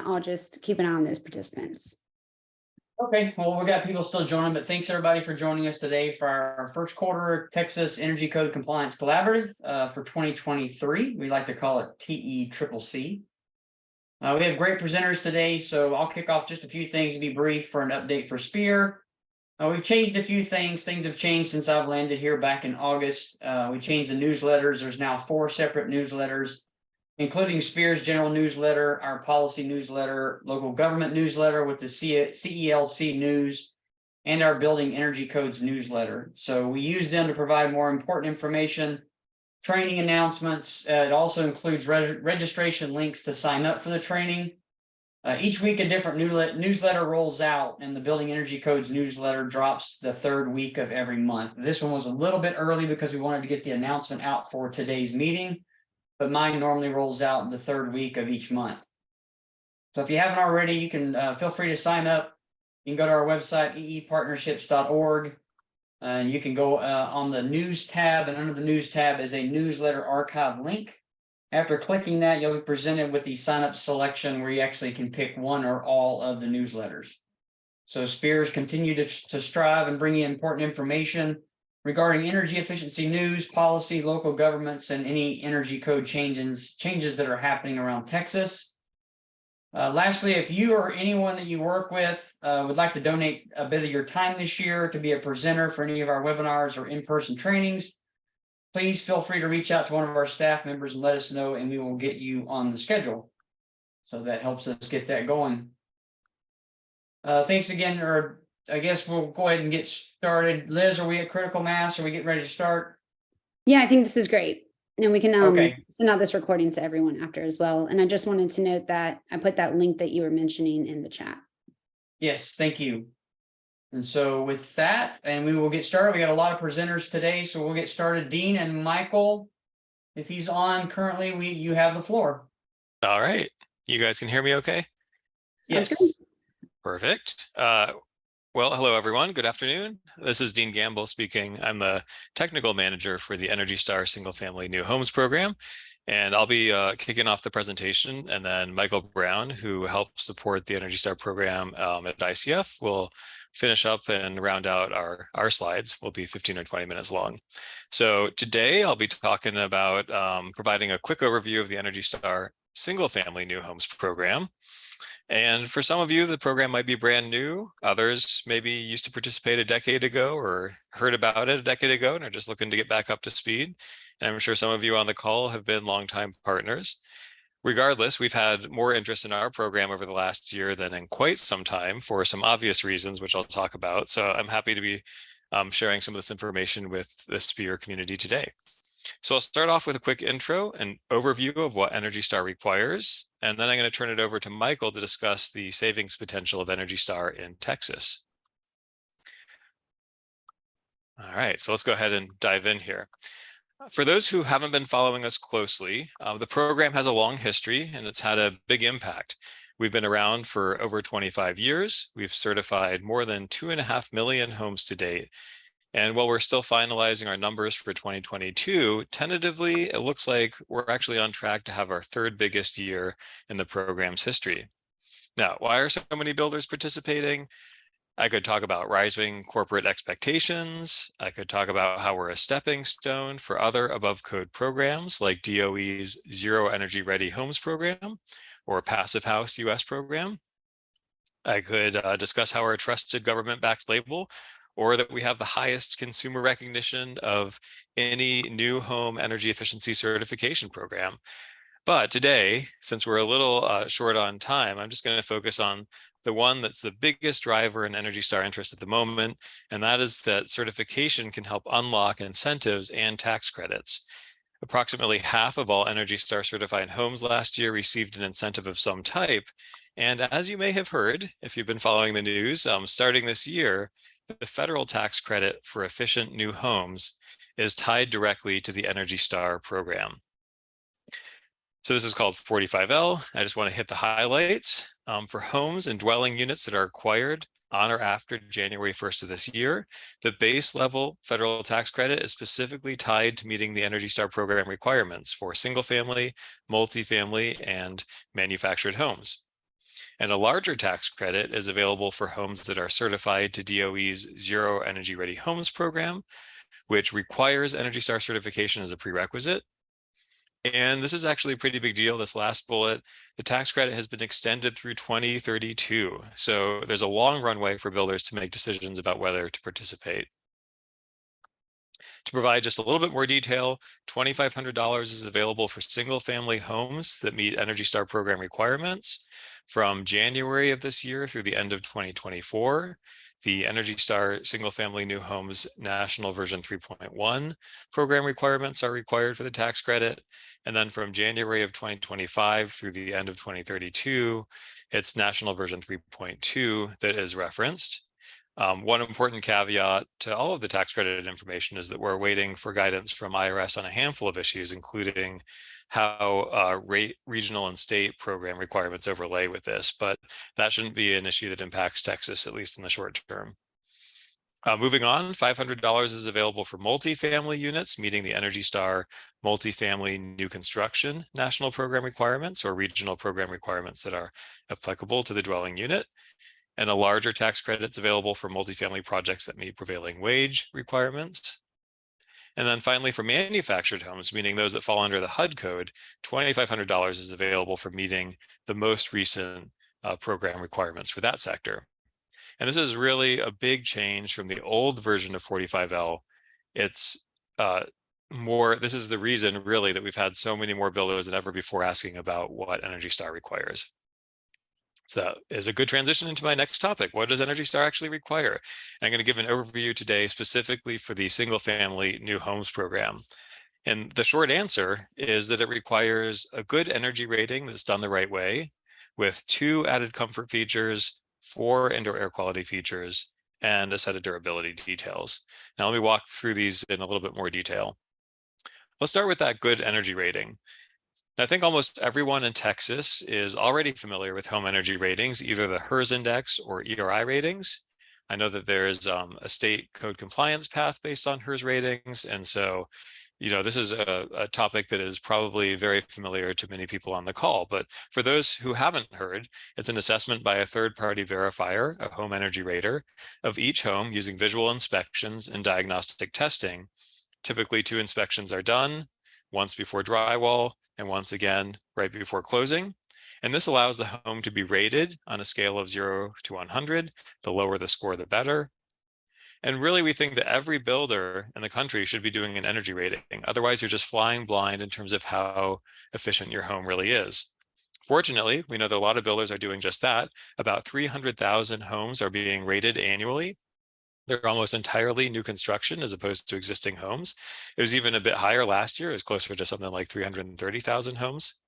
I'll just keep an eye on those participants. Okay, well, we got people still joining, but thanks everybody for joining us today for our first quarter Texas Energy Code Compliance Collaborative for 2023. We like to call it TECCC. We have great presenters today, so I'll kick off just a few things to be brief for an update for SPEER. We've changed a few things. Things have changed since I've landed here back in August. We changed the newsletters. There's now 4 separate newsletters, including SPEER's general newsletter, our policy newsletter, local government newsletter with the CELC news, and our building energy codes newsletter. So we use them to provide more important information, training announcements. It also includes registration links to sign up for the training. Each week a different newsletter rolls out, and the building energy codes newsletter drops the 3rd week of every month. This one was a little bit early because we wanted to get the announcement out for today's meeting, but mine normally rolls out in the 3rd week of each month. So if you haven't already, you can feel free to sign up. You can go to our website, eepartnerships.org, and you can go on the news tab, and under the news tab is a newsletter archive link. After clicking that, you'll be presented with the sign up selection where you actually can pick one or all of the newsletters. So SPEERs continue to strive and bring you important information regarding energy efficiency news, policy, local governments, and any energy code changes that are happening around Texas. Lastly, if you or anyone that you work with would like to donate a bit of your time this year to be a presenter for any of our webinars or in-person trainings, please feel free to reach out to one of our staff members and let us know, and we will get you on the schedule. So that helps us get that going. Thanks again, or I guess we'll go ahead and get started. Liz, are we at critical mass? Are we getting ready to start? Yeah, I think this is great. And we can Okay. send out this recording to everyone after as well. And I just wanted to note that I put that link that you were mentioning in the chat. Yes, thank you. And so with that, and we will get started. We got a lot of presenters today, so we'll get started. Dean and Michael, if he's on currently, you have the floor. All right. You guys can hear me okay? Sounds Yes. good. Perfect. Well, hello, everyone. Good afternoon. This is Dean Gamble speaking. I'm a technical manager for the Energy Star Single Family New Homes program, and I'll be kicking off the presentation, and then Michael Brown, who helps support the Energy Star program at ICF, will finish up and round out our slides. Will be 15 or 20 minutes long. So today I'll be talking about providing a quick overview of the Energy Star Single Family New Homes program. And for some of you, the program might be brand new. Others maybe used to participate a decade ago or heard about it a decade ago and are just looking to get back up to speed. And I'm sure some of you on the call have been longtime partners. Regardless, we've had more interest in our program over the last year than in quite some time for some obvious reasons, which I'll talk about. So I'm happy to be sharing some of this information with the SPEER community today. So I'll start off with a quick intro and overview of what Energy Star requires, and then I'm going to turn it over to Michael to discuss the savings potential of Energy Star in Texas. All right, so let's go ahead and dive in here. For those who haven't been following us closely, the program has a long history and it's had a big impact. We've been around for over 25 years. We've certified more than 2.5 million homes to date. And while we're still finalizing our numbers for 2022, tentatively, it looks like we're actually on track to have our 3rd biggest year in the program's history. Now, why are so many builders participating? I could talk about rising corporate expectations. I could talk about how we're a stepping stone for other above code programs like DOE's Zero Energy Ready Homes program or Passive House US program. I could discuss how we're a trusted government-backed label, or that we have the highest consumer recognition of any new home energy efficiency certification program. But today, since we're a little short on time, I'm just going to focus on the one that's the biggest driver in Energy Star interest at the moment, and that is that certification can help unlock incentives and tax credits. Approximately half of all Energy Star certified homes last year received an incentive of some type. And as you may have heard, if you've been following the news, starting this year, the federal tax credit for efficient new homes is tied directly to the Energy Star program. So this is called 45L. I just want to hit the highlights. For homes and dwelling units that are acquired on or after January 1st of this year, the base level federal tax credit is specifically tied to meeting the Energy Star program requirements for single family, multifamily, and manufactured homes. And a larger tax credit is available for homes that are certified to DOE's Zero Energy Ready Homes program, which requires Energy Star certification as a prerequisite. And this is actually a pretty big deal. This last bullet, the tax credit has been extended through 2032. So there's a long runway for builders to make decisions about whether to participate. To provide just a little bit more detail, $2,500 is available for single family homes that meet Energy Star program requirements. From January of this year through the end of 2024, the Energy Star Single Family New Homes National Version 3.1 program requirements are required for the tax credit. And then from January of 2025 through the end of 2032, it's National Version 3.2 that is referenced. One important caveat to all of the tax credit information is that we're waiting for guidance from IRS on a handful of issues, including how regional and state program requirements overlay with this, but that shouldn't be an issue that impacts Texas, at least in the short term. Moving on, $500 is available for multifamily units meeting the Energy Star multifamily new construction national program requirements or regional program requirements that are applicable to the dwelling unit. And a larger tax credits available for multifamily projects that meet prevailing wage requirements. And then finally, for manufactured homes, meaning those that fall under the HUD code, $2,500 is available for meeting the most recent program requirements for that sector. And this is really a big change from the old version of 45L. It's this is the reason really that we've had so many more builders than ever before asking about what Energy Star requires. So that is a good transition into my next topic. What does Energy Star actually require? I'm going to give an overview today specifically for the single family new homes program. And the short answer is that it requires a good energy rating that's done the right way with 2 added comfort features, 4 indoor air quality features, and a set of durability details. Now let me walk through these in a little bit more detail. Let's start with that good energy rating. I think almost everyone in Texas is already familiar with home energy ratings, either the HERS index or ERI ratings. I know that there is a state code compliance path based on HERS ratings. And so, this is a topic that is probably very familiar to many people on the call. But for those who haven't heard, it's an assessment by a third-party verifier, a home energy rater, of each home using visual inspections and diagnostic testing. Typically, 2 inspections are done, once before drywall and once again right before closing. And this allows the home to be rated on a scale of 0 to 100. The lower the score, the better. And really, we think that every builder in the country should be doing an energy rating. Otherwise, you're just flying blind in terms of how efficient your home really is. Fortunately, we know that a lot of builders are doing just that. About 300,000 homes are being rated annually. They're almost entirely new construction as opposed to existing homes. It was even a bit higher last year. It was closer to something like 330,000 homes.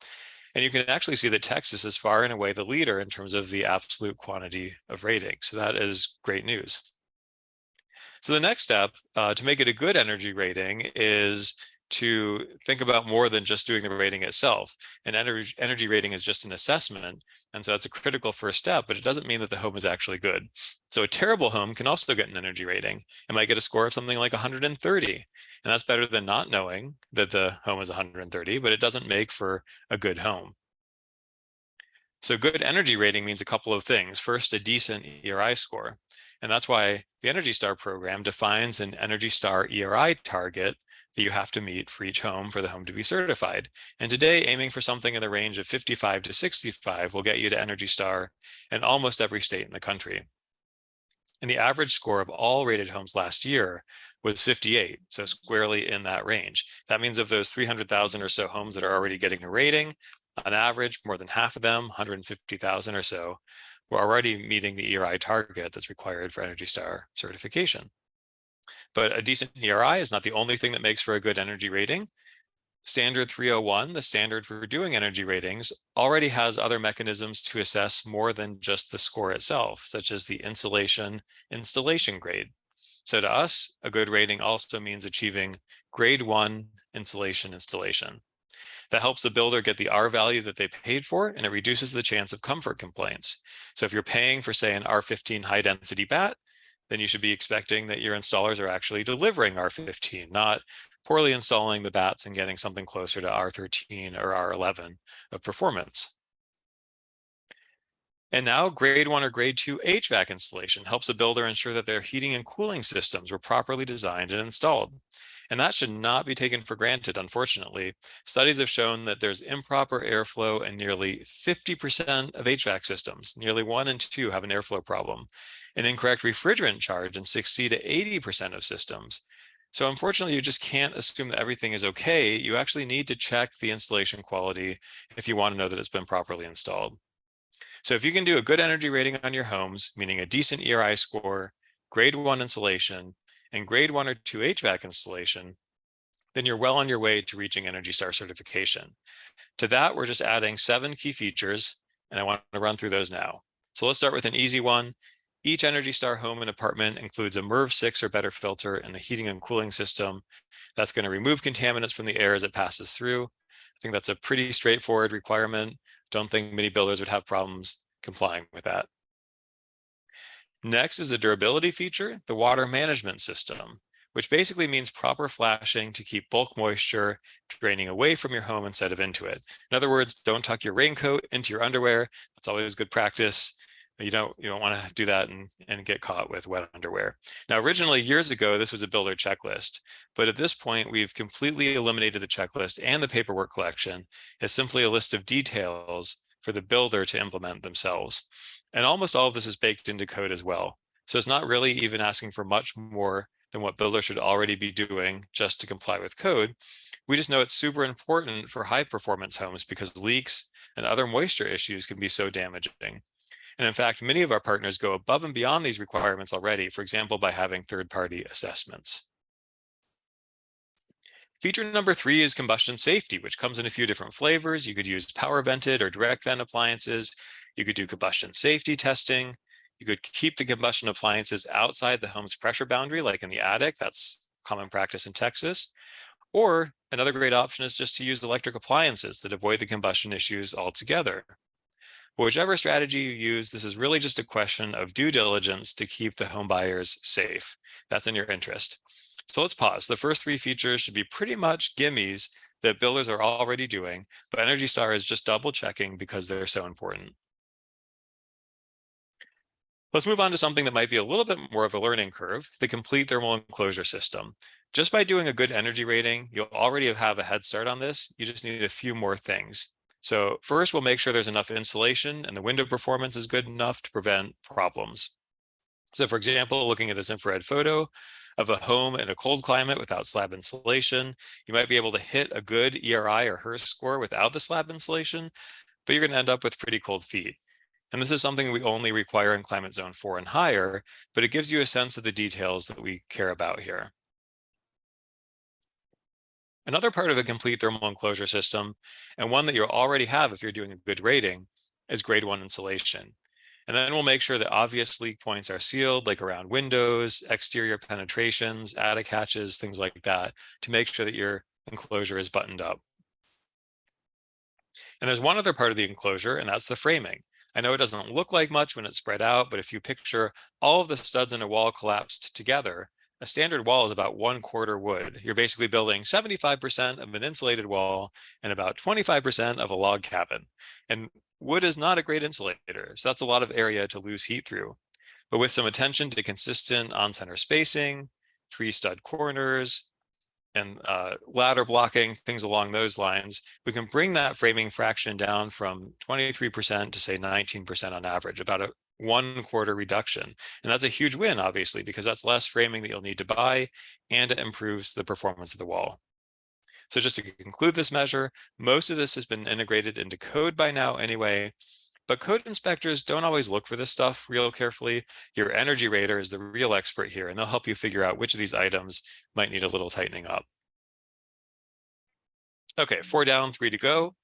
And you can actually see that Texas is far and away the leader in terms of the absolute quantity of rating. So that is great news. So the next step to make it a good energy rating is to think about more than just doing the rating itself. An energy rating is just an assessment. And so that's a critical first step, but it doesn't mean that the home is actually good. So a terrible home can also get an energy rating. It might get a score of something like 130. And that's better than not knowing that the home is 130, but it doesn't make for a good home. So good energy rating means a couple of things. First, a decent ERI score. And that's why the Energy Star program defines an Energy Star ERI target that you have to meet for each home for the home to be certified. And today, aiming for something in the range of 55 to 65 will get you to Energy Star in almost every state in the country. And the average score of all rated homes last year was 58, so squarely in that range. That means of those 300,000 or so homes that are already getting a rating, on average, more than half of them, 150,000 or so, were already meeting the ERI target that's required for Energy Star certification. But a decent ERI is not the only thing that makes for a good energy rating. Standard 301, the standard for doing energy ratings, already has other mechanisms to assess more than just the score itself, such as the insulation installation grade. So to us, a good rating also means achieving grade 1 insulation installation. That helps the builder get the R value that they paid for, and it reduces the chance of comfort complaints. So if you're paying for, say, an R15 high density bat, then you should be expecting that your installers are actually delivering R15, not poorly installing the bats and getting something closer to R13 or R11 of performance. And now grade 1 or grade 2 HVAC installation helps a builder ensure that their heating and cooling systems were properly designed and installed. And that should not be taken for granted, unfortunately. Studies have shown that there's improper airflow in nearly 50% of HVAC systems. Nearly 1 in 2 have an airflow problem. An incorrect refrigerant charge in 60 to 80% of systems. So unfortunately, you just can't assume that everything is okay. You actually need to check the installation quality if you want to know that it's been properly installed. So if you can do a good energy rating on your homes, meaning a decent ERI score, grade 1 insulation, and grade 1 or 2 HVAC installation, then you're well on your way to reaching Energy Star certification. To that, we're just adding 7 key features, and I want to run through those now. So let's start with an easy one. Each Energy Star home and apartment includes a MERV 6 or better filter in the heating and cooling system. That's going to remove contaminants from the air as it passes through. I think that's a pretty straightforward requirement. Don't think many builders would have problems complying with that. Next is the durability feature, the water management system, which basically means proper flashing to keep bulk moisture draining away from your home instead of into it. In other words, don't tuck your raincoat into your underwear. That's always good practice. You don't want to do that and get caught with wet underwear. Now, originally, years ago, this was a builder checklist, but at this point, we've completely eliminated the checklist and the paperwork collection. It's simply a list of details for the builder to implement themselves. And almost all of this is baked into code as well. So it's not really even asking for much more than what builders should already be doing just to comply with code. We just know it's super important for high performance homes because leaks and other moisture issues can be so damaging. And in fact, many of our partners go above and beyond these requirements already, for example, by having third-party assessments. Feature number 3 is combustion safety, which comes in a few different flavors. You could use power vented or direct vent appliances. You could do combustion safety testing. You could keep the combustion appliances outside the home's pressure boundary, like in the attic. That's common practice in Texas. Or another great option is just to use electric appliances that avoid the combustion issues altogether. Whichever strategy you use, this is really just a question of due diligence to keep the home buyers safe. That's in your interest. So let's pause. The first 3 features should be pretty much gimmies that builders are already doing, but Energy Star is just double checking because they're so important. Let's move on to something that might be a little bit more of a learning curve, the complete thermal enclosure system. Just by doing a good energy rating, you'll already have a head start on this. You just need a few more things. So first, we'll make sure there's enough insulation and the window performance is good enough to prevent problems. So for example, looking at this infrared photo of a home in a cold climate without slab insulation, you might be able to hit a good ERI or HERS score without the slab insulation, but you're going to end up with pretty cold feet. And this is something we only require in climate zone 4 and higher, but it gives you a sense of the details that we care about here. Another part of a complete thermal enclosure system, and one that you'll already have if you're doing a good rating, is grade 1 insulation. And then we'll make sure that obvious leak points are sealed, like around windows, exterior penetrations, attic hatches, things like that, to make sure that your enclosure is buttoned up. And there's one other part of the enclosure, and that's the framing. I know it doesn't look like much when it's spread out, but if you picture all of the studs in a wall collapsed together, a standard wall is about 1/4 wood. You're basically building 75% of an insulated wall and about 25% of a log cabin. And wood is not a great insulator, so that's a lot of area to lose heat through. But with some attention to consistent on-center spacing, 3 stud corners, and ladder blocking, things along those lines, we can bring that framing fraction down from 23% to say 19% on average, about a 1/4 reduction. And that's a huge win, obviously, because that's less framing that you'll need to buy, and it improves the performance of the wall. So just to conclude this measure, most of this has been integrated into code by now anyway, but code inspectors don't always look for this stuff real carefully. Your energy rater is the real expert here, and they'll help you figure out which of these items might need a little tightening up. Okay, 4 down, 3 to go.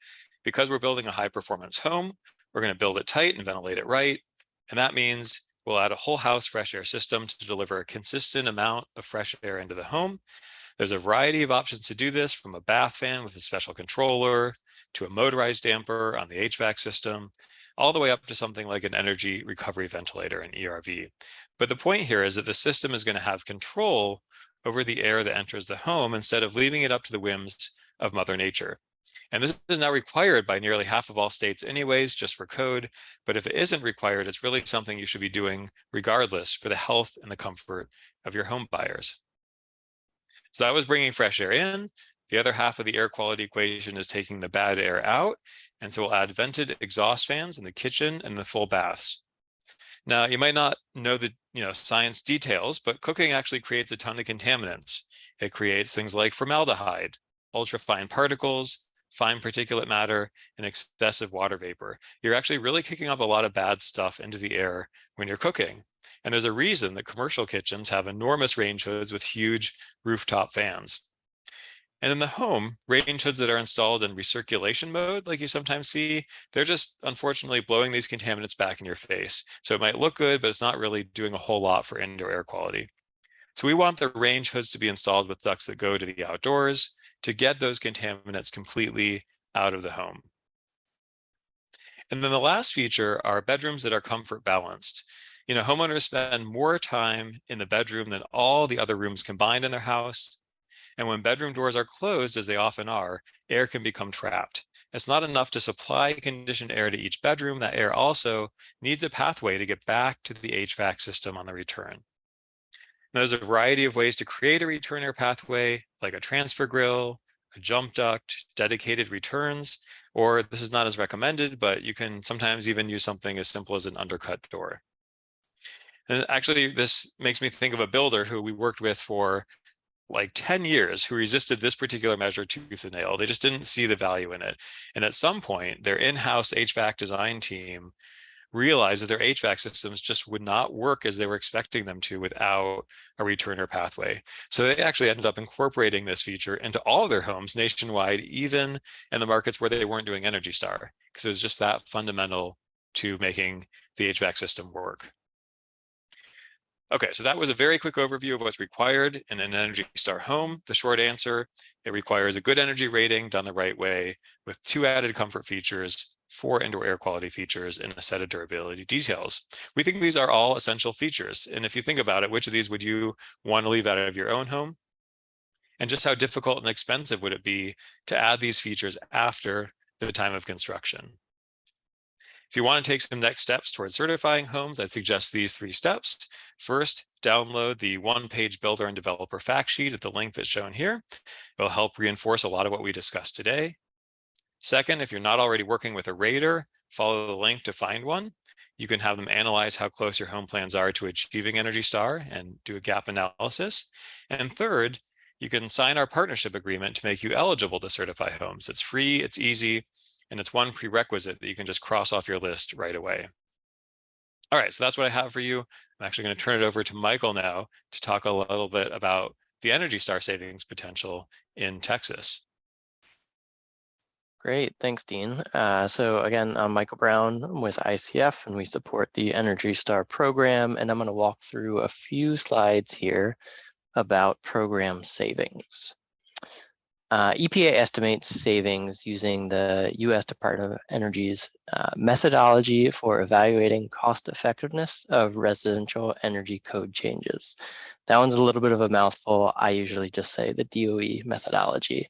Because we're building a high performance home, we're going to build it tight and ventilate it right. And that means we'll add a whole house fresh air system to deliver a consistent amount of fresh air into the home. There's a variety of options to do this, from a bath fan with a special controller to a motorized damper on the HVAC system, all the way up to something like an energy recovery ventilator, an ERV. But the point here is that the system is going to have control over the air that enters the home instead of leaving it up to the whims of Mother Nature. And this is now required by nearly half of all states anyways, just for code. But if it isn't required, it's really something you should be doing regardless for the health and the comfort of your home buyers. So that was bringing fresh air in. The other half of the air quality equation is taking the bad air out. And so we'll add vented exhaust fans in the kitchen and the full baths. Now, you might not know the science details, but cooking actually creates a ton of contaminants. It creates things like formaldehyde, ultrafine particles, fine particulate matter, and excessive water vapor. You're actually really kicking up a lot of bad stuff into the air when you're cooking. And there's a reason that commercial kitchens have enormous range hoods with huge rooftop fans. And in the home, range hoods that are installed in recirculation mode, like you sometimes see, they're just unfortunately blowing these contaminants back in your face. So it might look good, but it's not really doing a whole lot for indoor air quality. So we want the range hoods to be installed with ducts that go to the outdoors to get those contaminants completely out of the home. And then the last feature are bedrooms that are comfort balanced. Homeowners spend more time in the bedroom than all the other rooms combined in their house. And when bedroom doors are closed, as they often are, air can become trapped. It's not enough to supply conditioned air to each bedroom. That air also needs a pathway to get back to the HVAC system on the return. Now, there's a variety of ways to create a return air pathway, like a transfer grill, a jump duct, dedicated returns, or this is not as recommended, but you can sometimes even use something as simple as an undercut door. And actually, this makes me think of a builder who we worked with for like 10 years who resisted this particular measure tooth and nail. They just didn't see the value in it. And at some point, their in-house HVAC design team realized that their HVAC systems just would not work as they were expecting them to without a returner pathway. So they actually ended up incorporating this feature into all of their homes nationwide, even in the markets where they weren't doing Energy Star, because it was just that fundamental to making the HVAC system work. Okay, so that was a very quick overview of what's required in an Energy Star home. The short answer, it requires a good energy rating done the right way with 2 added comfort features, 4 indoor air quality features, and a set of durability details. We think these are all essential features. And if you think about it, which of these would you want to leave out of your own home? And just how difficult and expensive would it be to add these features after the time of construction? If you want to take some next steps towards certifying homes, I'd suggest these 3 steps. First, download the 1-page builder and developer fact sheet at the link that's shown here. It'll help reinforce a lot of what we discussed today. Second, if you're not already working with a rater, follow the link to find one. You can have them analyze how close your home plans are to achieving Energy Star and do a gap analysis. And third, you can sign our partnership agreement to make you eligible to certify homes. It's free, it's easy, and it's one prerequisite that you can just cross off your list right away. All right, so that's what I have for you. I'm actually going to turn it over to Michael now to talk a little bit about the Energy Star savings potential in Texas. Great, thanks, Dean. So again, I'm Michael Brown with ICF, and we support the Energy Star program, and I'm going to walk through a few slides here about program savings. EPA estimates savings using the U.S. Department of Energy's methodology for evaluating cost effectiveness of residential energy code changes. That one's a little bit of a mouthful. I usually just say the DOE methodology.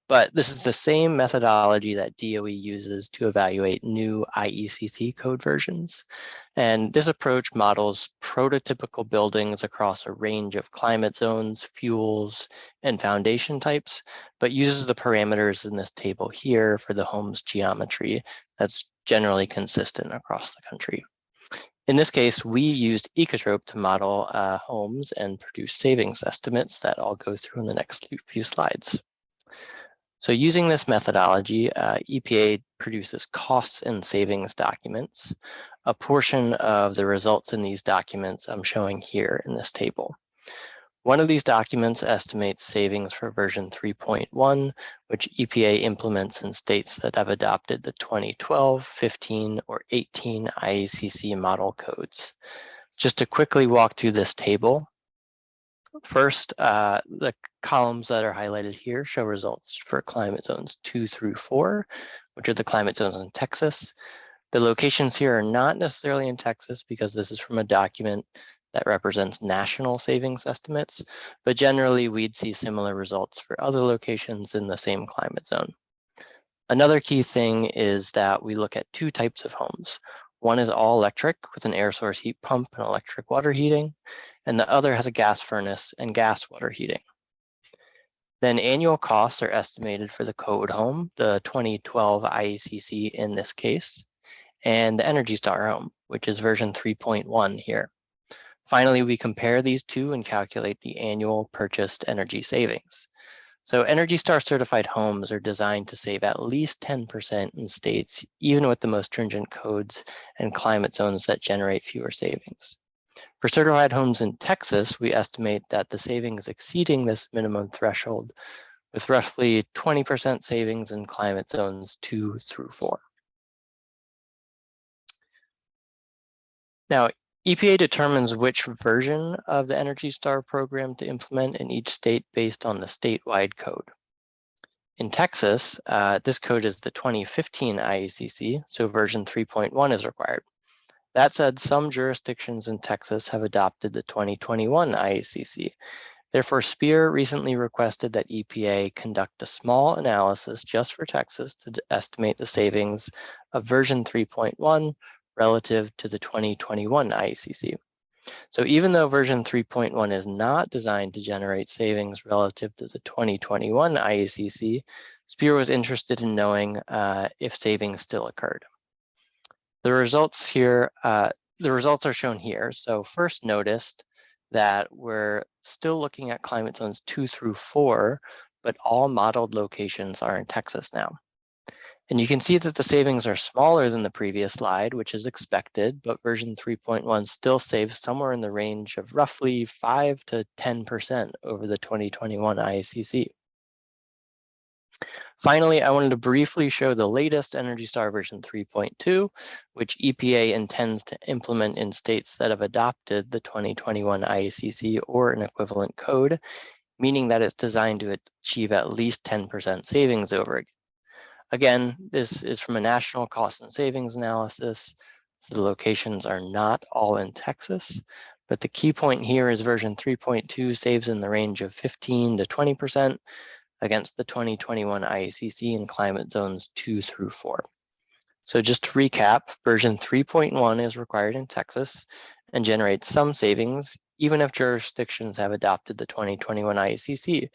But this is the same methodology that DOE uses to evaluate new IECC code versions. And this approach models prototypical buildings across a range of climate zones, fuels, and foundation types, but uses the parameters in this table here for the home's geometry that's generally consistent across the country. In this case, we used Ecotrope to model homes and produce savings estimates that I'll go through in the next few slides. So using this methodology, EPA produces costs and savings documents. A portion of the results in these documents I'm showing here in this table. One of these documents estimates savings for version 3.1, which EPA implements in states that have adopted the 2012, 15, or 18 IECC model codes. Just to quickly walk through this table, first, the columns that are highlighted here show results for climate zones 2 through 4, which are the climate zones in Texas. The locations here are not necessarily in Texas because this is from a document that represents national savings estimates, but generally we'd see similar results for other locations in the same climate zone. Another key thing is that we look at two types of homes. One is all electric with an air source heat pump and electric water heating, and the other has a gas furnace and gas water heating. Then annual costs are estimated for the code home, the 2012 IECC in this case, and the Energy Star home, which is version 3.1 here. Finally, we compare these two and calculate the annual purchased energy savings. So Energy Star certified homes are designed to save at least 10% in states, even with the most stringent codes and climate zones that generate fewer savings. For certified homes in Texas, we estimate that the savings exceeding this minimum threshold with roughly 20% savings in climate zones 2 through 4. Now, EPA determines which version of the Energy Star program to implement in each state based on the statewide code. In Texas, this code is the 2015 IECC, so version 3.1 is required. That said, some jurisdictions in Texas have adopted the 2021 IECC. Therefore, SPEER recently requested that EPA conduct a small analysis just for Texas to estimate the savings of version 3.1 relative to the 2021 IECC. So even though version 3.1 is not designed to generate savings relative to the 2021 IECC, SPEER was interested in knowing if savings still occurred. The results are shown here. So first noticed that we're still looking at climate zones 2 through 4, but all modeled locations are in Texas now. And you can see that the savings are smaller than the previous slide, which is expected, but version 3.1 still saves somewhere in the range of roughly 5 to 10% over the 2021 IECC. Finally, I wanted to briefly show the latest Energy Star version 3.2, which EPA intends to implement in states that have adopted the 2021 IECC or an equivalent code, meaning that it's designed to achieve at least 10% savings over it. Again, this is from a national cost and savings analysis, so the locations are not all in Texas, but the key point here is version 3.2 saves in the range of 15 to 20% against the 2021 IECC in climate zones 2 through 4. So just to recap, version 3.1 is required in Texas and generates some savings, even if jurisdictions have adopted the 2021 IECC.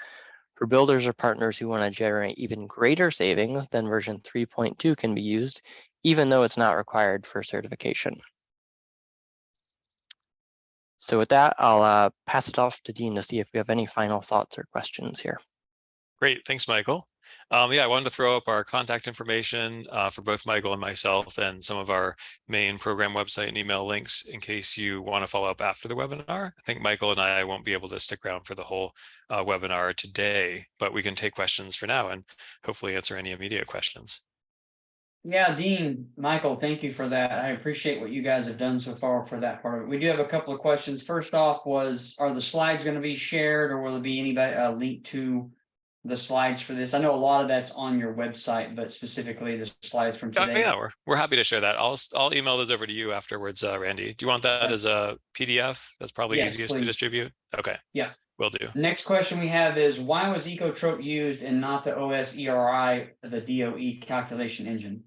For builders or partners who want to generate even greater savings, then version 3.2 can be used, even though it's not required for certification. So with that, I'll pass it off to Dean to see if we have any final thoughts or questions here. Great, thanks, Michael. Yeah, I wanted to throw up our contact information for both Michael and myself and some of our main program website and email links in case you want to follow up after the webinar. I think Michael and I won't be able to stick around for the whole webinar today, but we can take questions for now and hopefully answer any immediate questions. Yeah, Dean, Michael, thank you for that. I appreciate what you guys have done so far for that part of it. We do have a couple of questions. First off are the slides going to be shared, or will there be anybody link to the slides for this? I know a lot of that's on your website, but specifically the slides from today. Yeah, we're happy to share that. I'll email those over to you afterwards, Randy. Do you want that as a PDF? That's probably easiest to distribute. Okay. Yeah, will do. The next question we have is, why was ecotrope used and not the OSERI, the DOE calculation engine?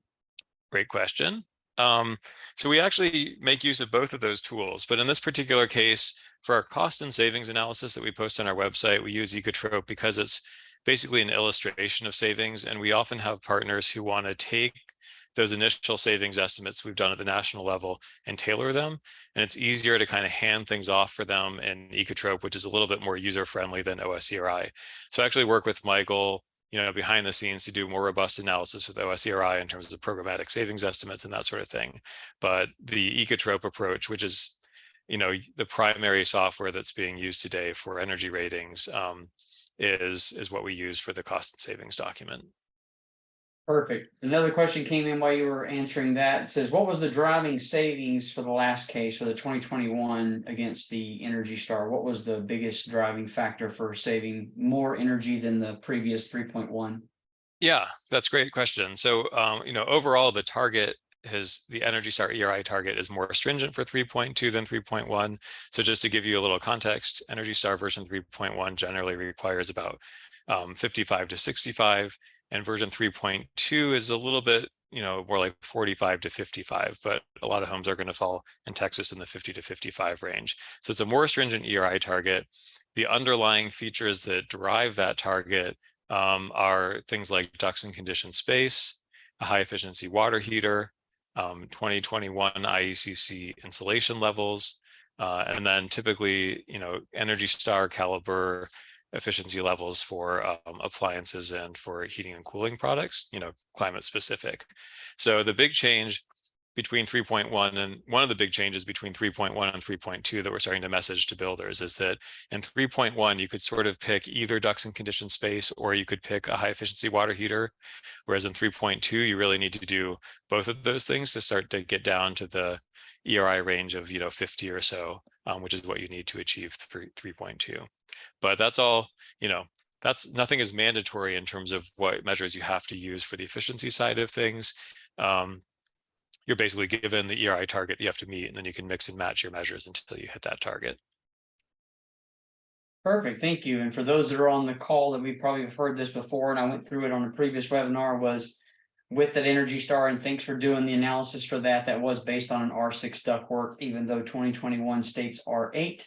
Great question. So we actually make use of both of those tools, but in this particular case, for our cost and savings analysis that we post on our website, we use ecotrope because it's basically an illustration of savings. And we often have partners who want to take those initial savings estimates we've done at the national level and tailor them. And it's easier to kind of hand things off for them in ecotrope, which is a little bit more user-friendly than OSERI. So I actually work with Michael, behind the scenes to do more robust analysis with OSERI in terms of programmatic savings estimates and that sort of thing. But the ecotrope approach, which is, the primary software that's being used today for energy ratings, is what we use for the cost and savings document. Perfect. Another question came in while you were answering that. It says, what was the driving savings for the last case for the 2021 against the Energy Star? What was the biggest driving factor for saving more energy than the previous 3.1? Yeah, that's a great question. So, overall, the target the Energy Star ERI target is more stringent for 3.2 than 3.1. So just to give you a little context, Energy Star version 3.1 generally requires about 55 to 65. And version 3.2 is a little bit, more like 45 to 55, but a lot of homes are going to fall in Texas in the 50 to 55 range. So it's a more stringent ERI target. The underlying features that drive that target are things like ducts and conditioned space, a high efficiency water heater, 2021 IECC insulation levels, and then typically, Energy Star caliber efficiency levels for appliances and for heating and cooling products, climate specific. So the big change between 3.1 and one of the big changes between 3.1 and 3.2 that we're starting to message to builders is that in 3.1, you could sort of pick either ducts and conditioned space, or you could pick a high efficiency water heater. Whereas in 3.2, you really need to do both of those things to start to get down to the ERI range of, 50 or so, which is what you need to achieve 3.2. But that's all, that's nothing is mandatory in terms of what measures you have to use for the efficiency side of things. You're basically given the ERI target you have to meet, and then you can mix and match your measures until you hit that target. Perfect, thank you. And for those that are on the call that we probably have heard this before, and I went through it on a previous webinar, was with that Energy Star, and thanks for doing the analysis for that. That was based on an R6 ductwork, even though 2021 states R8.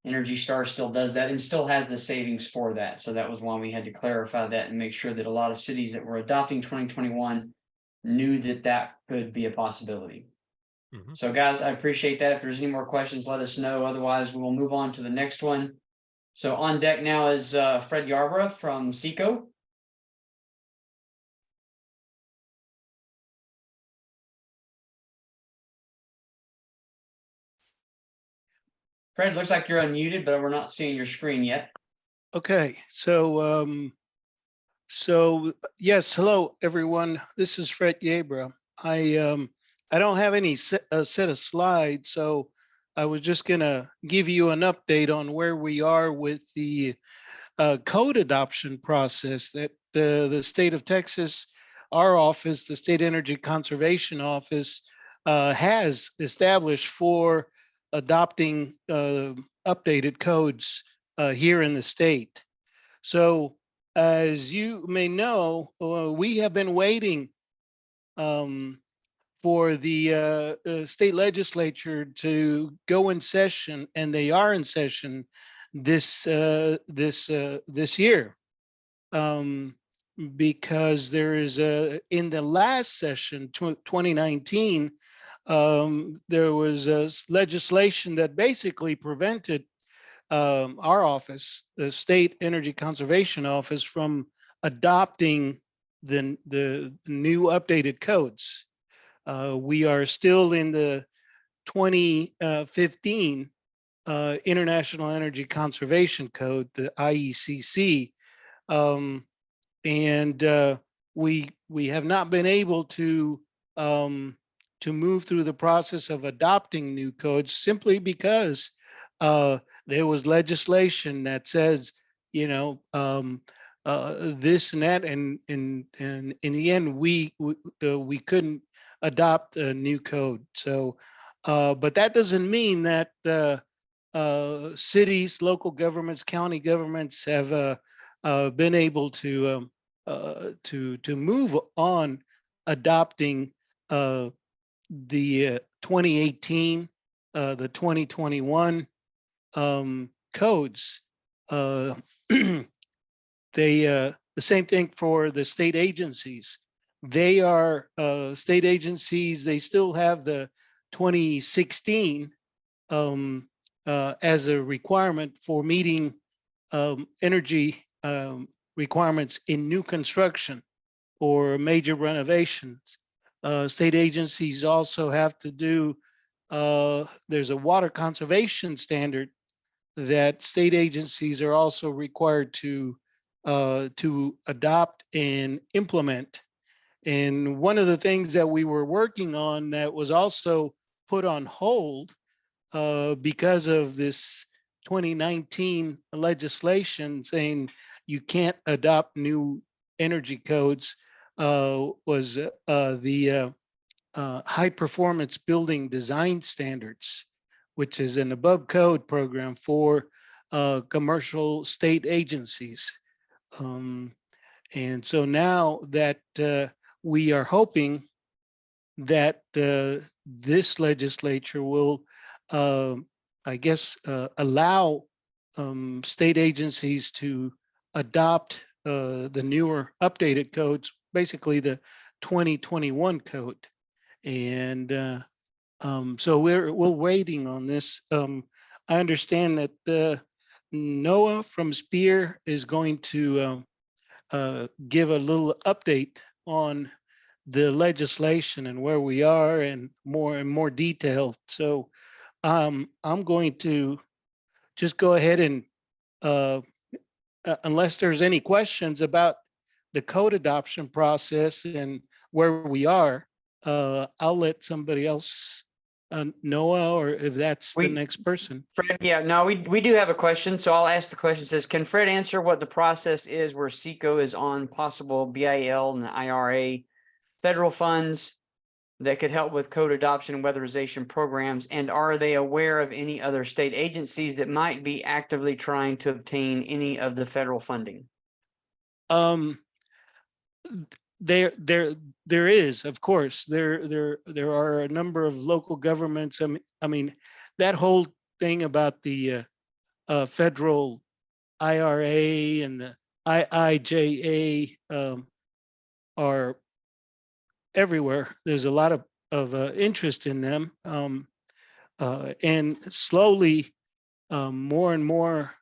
Energy Star still does that and still has the savings for that. So that was why we had to clarify that and make sure that a lot of cities that were adopting 2021 knew that that could be a possibility. Mhm. So guys, I appreciate that. If there's any more questions, let us know. Otherwise, we will move on to the next one. So on deck now is Fred Yarborough from SECO. Fred, looks like you're unmuted, but we're not seeing your screen yet. Okay, so yes, hello everyone. This is Fred Yarborough. I don't have any set of slides, so I was just gonna give you an update on where we are with the code adoption process that the state of Texas, our office, the State Energy Conservation Office, has established for adopting updated codes here in the state. So as you may know, we have been waiting for the state legislature to go in session, and they are in session this year, because there is in the last session 2019, there was legislation that basically prevented our office, the State Energy Conservation Office, from adopting the new updated codes. We are still in the 2015 International Energy Conservation Code, the IECC, and we have not been able to move through the process of adopting new codes simply because there was legislation that says, this and that, and in the end, we couldn't adopt a new code. So, but that doesn't mean that cities, local governments, county governments have been able to move on adopting the 2018, the 2021 codes. The same thing for the state agencies. They are state agencies. They still have the 2016 as a requirement for meeting energy requirements in new construction or major renovations. State agencies also have to do, there's a water conservation standard that state agencies are also required to adopt and implement. And one of the things that we were working on that was also put on hold because of this 2019 legislation saying you can't adopt new energy codes was the high performance building design standards, which is an above code program for commercial state agencies. And so now that we are hoping that this legislature will, I guess, allow state agencies to adopt the newer updated codes, basically the 2021 code. And so we're waiting on this. I understand that Noah from SPEER is going to give a little update on the legislation and where we are and more detail. So I'm going to just go ahead and unless there's any questions about the code adoption process and where we are, I'll let somebody else, Noah, or if that's the We- next person. Fred, yeah, no, we do have a question, so I'll ask the question. It says, can Fred answer what the process is where SECO is on possible BIL and the IRA federal funds that could help with code adoption and weatherization programs? And are they aware of any other state agencies that might be actively trying to obtain any of the federal funding? There is, of course, there are a number of local governments. I mean, that whole thing about the federal IRA and the IIJA are everywhere. There's a lot of interest in them, and slowly, more and more,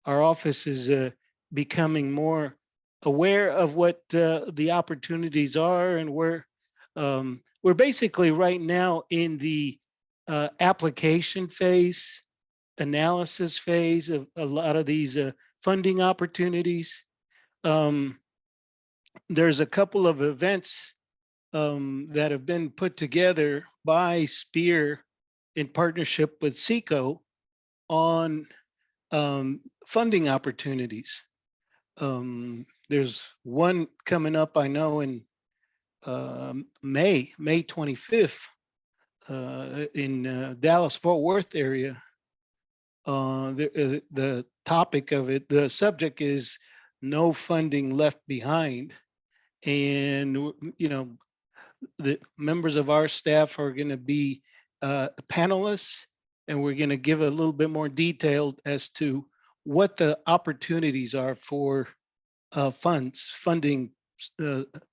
our office is becoming more aware of what the opportunities are, and we're basically right now in the application phase, analysis phase of a lot of these funding opportunities. There's a couple of events that have been put together by SPEER in partnership with SECO on funding opportunities. There's one coming up, I know, in May 25th in Dallas Fort Worth area. The topic of it, the subject is no funding left behind. And, you know, the members of our staff are going to be panelists, and we're going to give a little bit more detail as to what the opportunities are for funding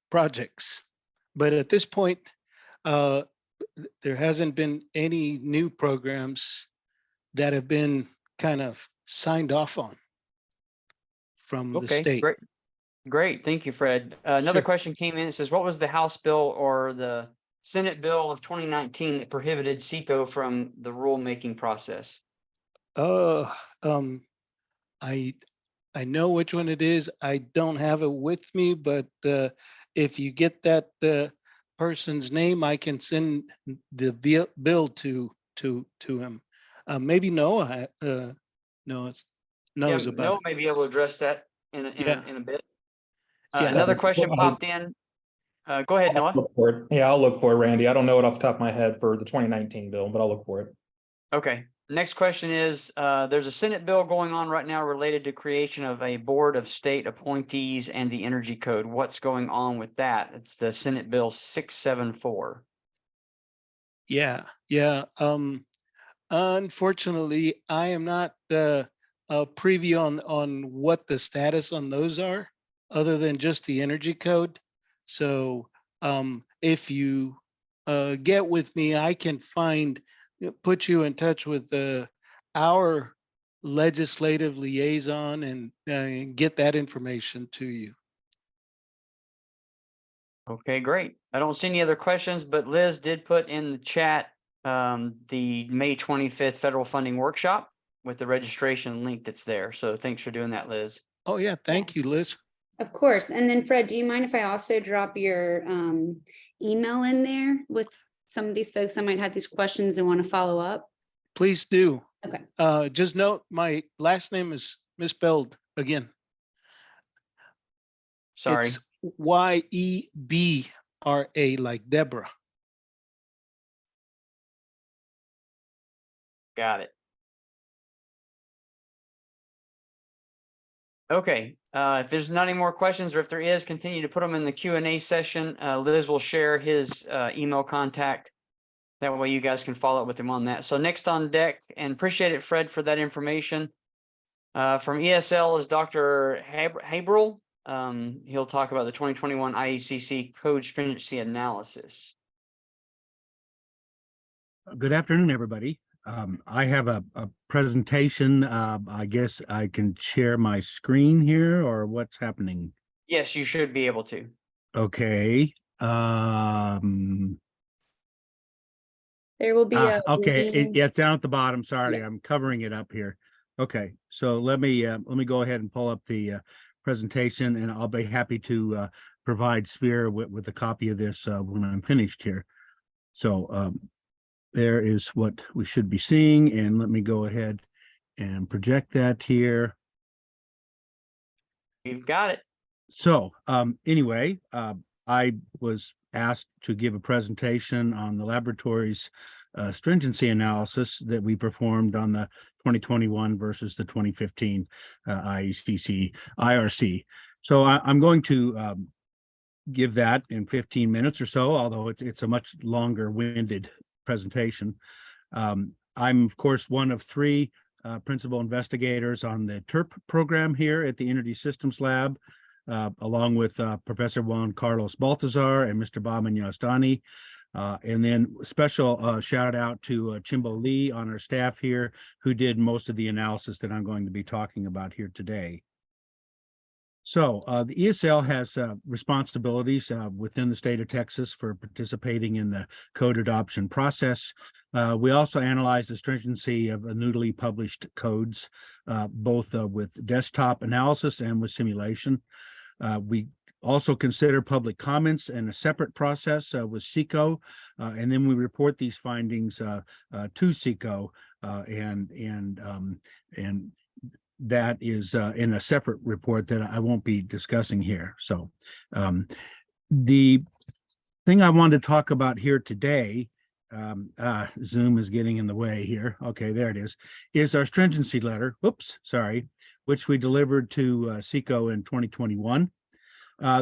projects. But at this point, there hasn't been any new programs that have been kind of signed off on from the state. Great. Great, thank you, Fred. Another Sure. question came in. It says, what was the House bill or the Senate bill of 2019 that prohibited SECO from the rulemaking process? I know which one it is. I don't have it with me, but if you get that person's name, I can send the bill to him. Maybe Noah knows Yeah, about Noah it. may be able to address that in Yeah. a bit. Yeah. Another question popped in. Go ahead, Noah. Look for it. Yeah, I'll look for it, Randy. I don't know it off the top of my head for the 2019 bill, but I'll look for it. Okay. Next question is, there's a Senate bill going on right now related to creation of a board of state appointees and the energy code. What's going on with that? It's the Senate Bill 674. Yeah. Unfortunately, I am not preview on what the status on those are, other than just the energy code. So if you get with me, I can put you in touch with our legislative liaison and get that information to you. Okay, great. I don't see any other questions, but Liz did put in the chat the May 25th federal funding workshop with the registration link that's there. So thanks for doing that, Liz. Oh yeah, thank you, Liz. Of course. And then Fred, do you mind if I also drop your email in there with some of these folks that might have these questions and want to follow up? Please do. Okay. Just note my last name is misspelled again. Sorry. It's Yebra, like Deborah. Got it. Okay. If there's not any more questions, or if there is, continue to put them in the Q&A session. Liz will share his email contact. That way you guys can follow up with him on that. So next on deck, and appreciate it, Fred, for that information. From ESL is Dr. Haberl. He'll talk about the 2021 IECC code stringency analysis. Good afternoon, everybody. I have a presentation. I guess I can share my screen here, or what's happening? Yes, you should be able to. Okay. There will be a Okay, link. yeah, it's down at the bottom. Sorry, Yeah. I'm covering it up here. Okay, so let me go ahead and pull up the presentation, and I'll be happy to provide SPEER with a copy of this when I'm finished here. So there is what we should be seeing, and let me go ahead and project that here. You've got it. So anyway, I was asked to give a presentation on the laboratory's stringency analysis that we performed on the 2021 versus the 2015 IECC IRC. So I'm going to give that in 15 minutes or so, although it's a much longer winded presentation. I'm, of course, one of three principal investigators on the TERP program here at the Energy Systems Lab, along with Professor Juan Carlos Baltazar and Mr. Bahman Yazdani. And then special shout out to Chimbo Lee on our staff here, who did most of the analysis that I'm going to be talking about here today. So the ESL has responsibilities within the state of Texas for participating in the code adoption process. We also analyze the stringency of newly published codes, both with desktop analysis and with simulation. We also consider public comments in a separate process with SECO, and then we report these findings to SECO, and that is in a separate report that I won't be discussing here. So the thing I wanted to talk about here today, Zoom is getting in the way here. Okay, there it is our stringency letter. Whoops, sorry, which we delivered to SECO in 2021.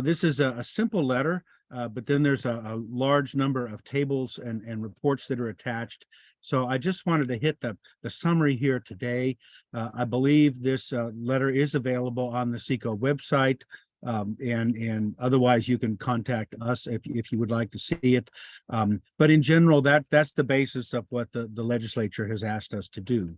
This is a simple letter, but then there's a large number of tables and reports that are attached. So I just wanted to hit the summary here today. I believe this letter is available on the SECO website, and otherwise you can contact us if you would like to see it. But in general, that's the basis of what the legislature has asked us to do.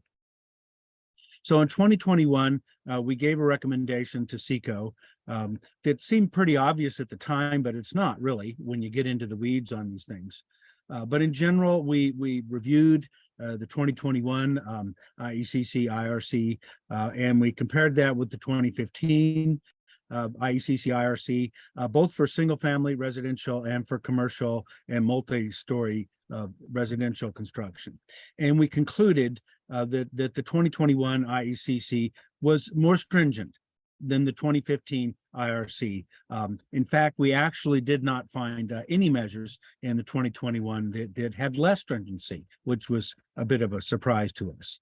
So in 2021, we gave a recommendation to SECO that seemed pretty obvious at the time, but it's not really when you get into the weeds on these things. But in general, we reviewed the 2021 IECC IRC, and we compared that with the 2015 IECC IRC, both for single-family residential and for commercial and multi-story residential construction. And we concluded that the 2021 IECC was more stringent than the 2015 IRC. In fact, we actually did not find any measures in the 2021 that had less stringency, which was a bit of a surprise to us.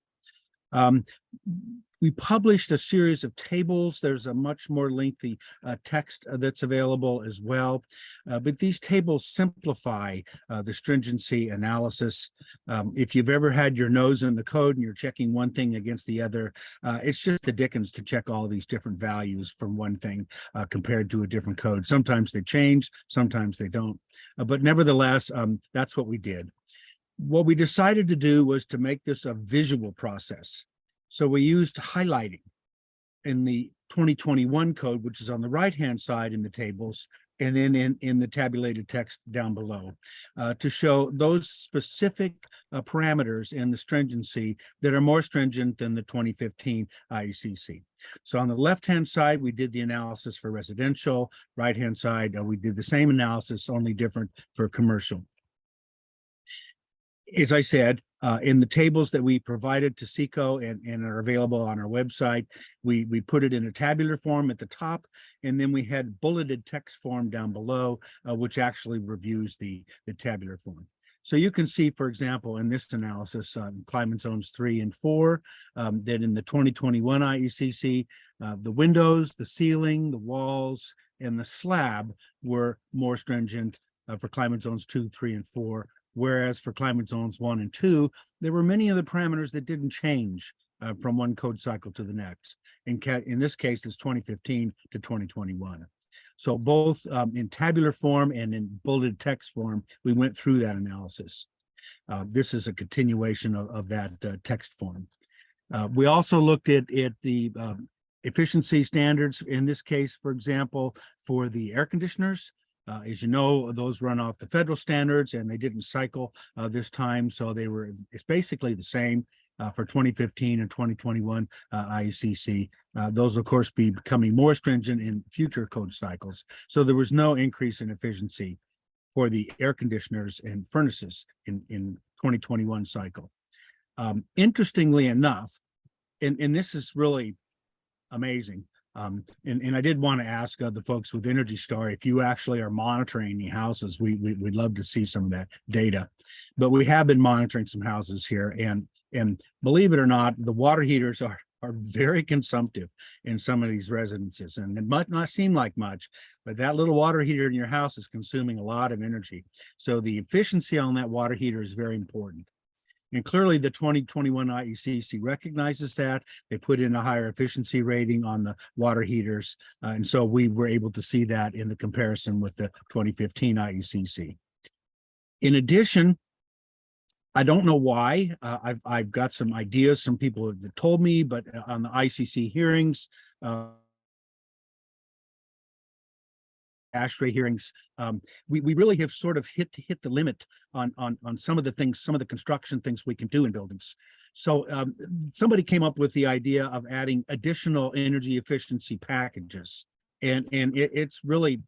We published a series of tables. There's a much more lengthy text that's available as well. But these tables simplify the stringency analysis. If you've ever had your nose in the code and you're checking one thing against the other, it's just the dickens to check all these different values from one thing compared to a different code. Sometimes they change, sometimes they don't. But nevertheless, that's what we did. What we decided to do was to make this a visual process. So we used highlighting in the 2021 code, which is on the right-hand side in the tables, and then in the tabulated text down below, to show those specific parameters in the stringency that are more stringent than the 2015 IECC. So on the left-hand side, we did the analysis for residential. Right-hand side, we did the same analysis, only different for commercial. As I said, in the tables that we provided to SECO and are available on our website, we put it in a tabular form at the top, and then we had bulleted text form down below, which actually reviews the tabular form. So you can see, for example, in this analysis, climate zones 3 and 4, that in the 2021 IECC, the windows, the ceiling, the walls, and the slab were more stringent for climate zones 2, 3, and 4. Whereas for climate zones 1 and 2, there were many of the parameters that didn't change from one code cycle to the next. In this case, it's 2015 to 2021. So both in tabular form and in bulleted text form, we went through that analysis. This is a continuation of that text form. We also looked at the efficiency standards, in this case, for example, for the air conditioners. As you know, those run off the federal standards and they didn't cycle this time. So it's basically the same for 2015 and 2021 IECC. Those, of course, be becoming more stringent in future code cycles. So there was no increase in efficiency for the air conditioners and furnaces in 2021 cycle. Interestingly enough, and this is really amazing, and I did want to ask the folks with Energy Star if you actually are monitoring the houses. We'd love to see some of that data, but we have been monitoring some houses here, and believe it or not, the water heaters are very consumptive in some of these residences, and it might not seem like much, but that little water heater in your house is consuming a lot of energy. So the efficiency on that water heater is very important. And clearly the 2021 IECC recognizes that. They put in a higher efficiency rating on the water heaters. And so we were able to see that in the comparison with the 2015 IECC. In addition, I don't know why. I've got some ideas. Some people have told me, but on the ICC hearings, ASHRAE hearings, we really have sort of hit the limit on some of the things, some of the construction things we can do in buildings. So somebody came up with the idea of adding additional energy efficiency packages, and it's really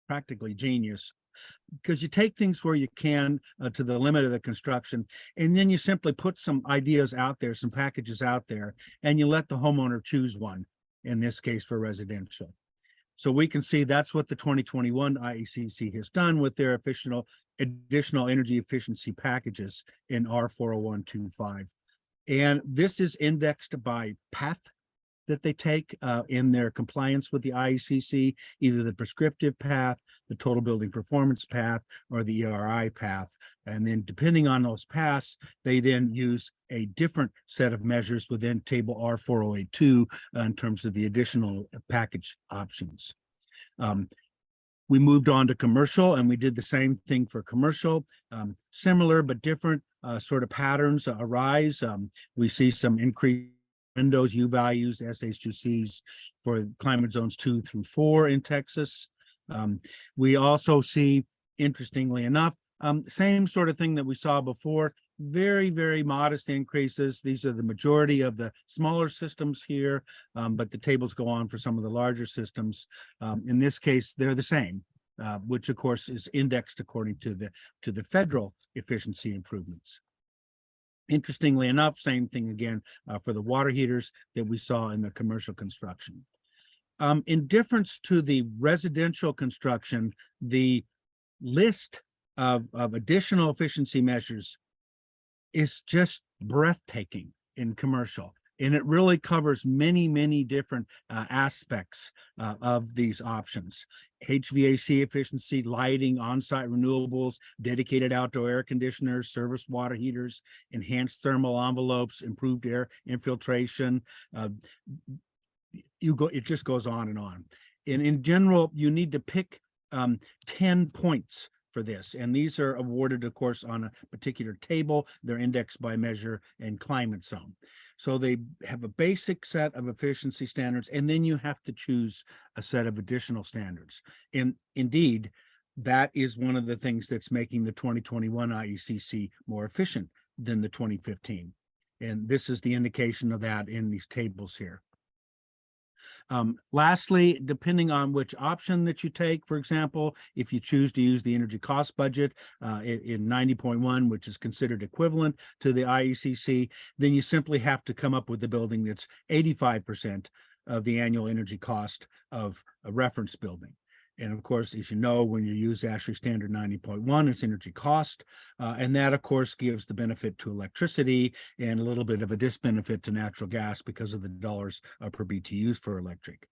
practically genius, because you take things where you can to the limit of the construction, and then you simply put some ideas out there, some packages out there, and you let the homeowner choose one, in this case for residential. So we can see that's what the 2021 IECC has done with their additional energy efficiency packages in R40125. And this is indexed by path that they take in their compliance with the IECC, either the prescriptive path, the total building performance path, or the ERI path. And then depending on those paths, they then use a different set of measures within table R4082 in terms of the additional package options. We moved on to commercial, and we did the same thing for commercial. Similar but different sort of patterns arise. We see some increased windows, U values, SHQCs for climate zones 2 through 4 in Texas. We also see, interestingly enough, same sort of thing that we saw before, very, very modest increases. These are the majority of the smaller systems here, but the tables go on for some of the larger systems. In this case, they're the same, which of course is indexed according to the federal efficiency improvements. Interestingly enough, same thing again for the water heaters that we saw in the commercial construction. In difference to the residential construction, the list of additional efficiency measures is just breathtaking in commercial. And it really covers many, many different aspects of these options. HVAC efficiency, lighting, on-site renewables, dedicated outdoor air conditioners, service water heaters, enhanced thermal envelopes, improved air infiltration. It just goes on and on. And in general, you need to pick 10 points for this. And these are awarded, of course, on a particular table. They're indexed by measure and climate zone. So they have a basic set of efficiency standards, and then you have to choose a set of additional standards. And indeed, that is one of the things that's making the 2021 IECC more efficient than the 2015. And this is the indication of that in these tables here. Lastly, depending on which option that you take, for example, if you choose to use the energy cost budget in 90.1, which is considered equivalent to the IECC, then you simply have to come up with a building that's 85% of the annual energy cost of a reference building. And of course, as you know, when you use ASHRAE standard 90.1, it's energy cost. And that, of course, gives the benefit to electricity and a little bit of a disbenefit to natural gas because of the dollars per BTUs for electric.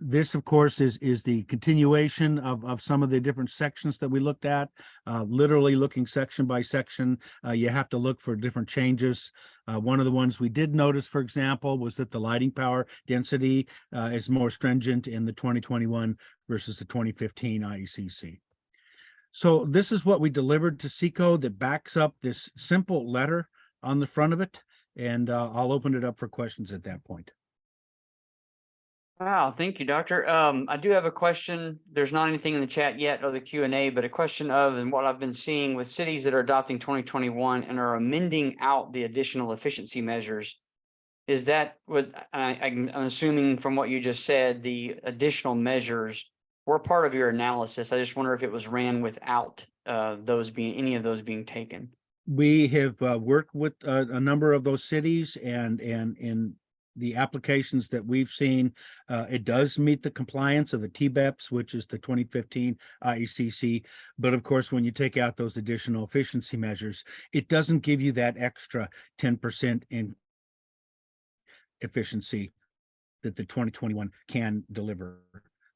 This, of course, is the continuation of some of the different sections that we looked at, literally looking section by section. You have to look for different changes. One of the ones we did notice, for example, was that the lighting power density is more stringent in the 2021 versus the 2015 IECC. So this is what we delivered to SECO that backs up this simple letter on the front of it. And I'll open it up for questions at that point. Wow, thank you, Doctor. I do have a question. There's not anything in the chat yet or the Q&A, but a question of, and what I've been seeing with cities that are adopting 2021 and are amending out the additional efficiency measures. Is that what I'm assuming from what you just said, the additional measures were part of your analysis? I just wonder if it was ran without any of those being taken. We have worked with a number of those cities, and in the applications that we've seen, it does meet the compliance of the TBEPS, which is the 2015 IECC. But of course, when you take out those additional efficiency measures, it doesn't give you that extra 10% in efficiency that the 2021 can deliver.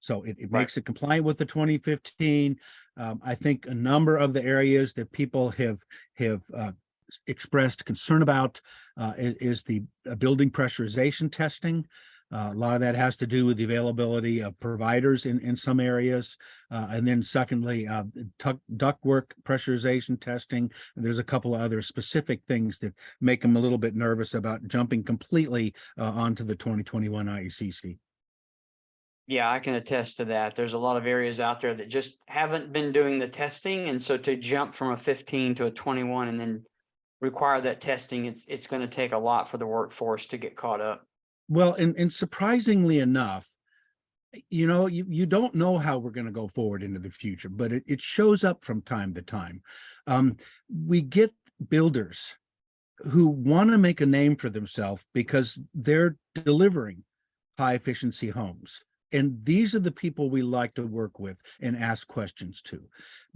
So it makes it compliant with the 2015. I think a number of the areas that people have expressed concern about is the building pressurization testing. A lot of that has to do with the availability of providers in some areas. And then secondly, ductwork pressurization testing. And there's a couple of other specific things that make them a little bit nervous about jumping completely onto the 2021 IECC. Yeah, I can attest to that. There's a lot of areas out there that just haven't been doing the testing. And so to jump from a 15 to a 21 and then require that testing, it's going to take a lot for the workforce to get caught up. Well, and surprisingly enough, you know, you don't know how we're going to go forward into the future, but it shows up from time to time. We get builders who want to make a name for themselves because they're delivering high efficiency homes. And these are the people we like to work with and ask questions to,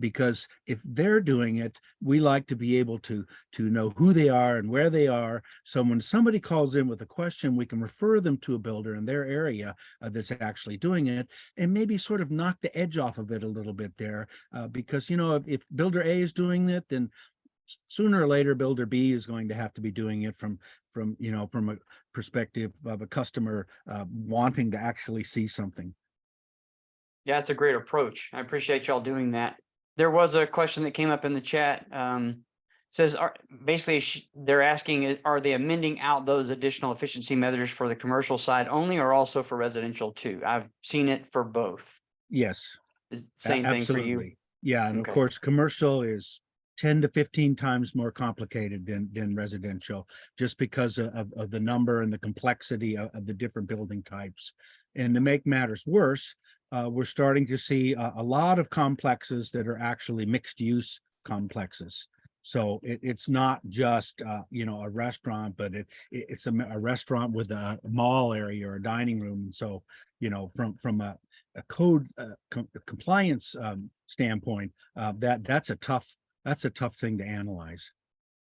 because if they're doing it, we like to be able to know who they are and where they are. So when somebody calls in with a question, we can refer them to a builder in their area that's actually doing it, and maybe sort of knock the edge off of it a little bit there. Because, you know, if builder A is doing it, then sooner or later builder B is going to have to be doing it from a perspective of a customer wanting to actually see something. Yeah, that's a great approach. I appreciate y'all doing that. There was a question that came up in the chat. Says basically they're asking, are they amending out those additional efficiency measures for the commercial side only, or also for residential too? I've seen it for both. Yes. Same thing for you. Yeah, and Okay. of course, commercial is 10 to 15 times more complicated than residential, just because of the number and the complexity of the different building types. And to make matters worse, we're starting to see a lot of complexes that are actually mixed use complexes. So it's not just a restaurant, but it's a restaurant with a mall area or a dining room. So, you know, from a code compliance standpoint, that's a tough thing to analyze.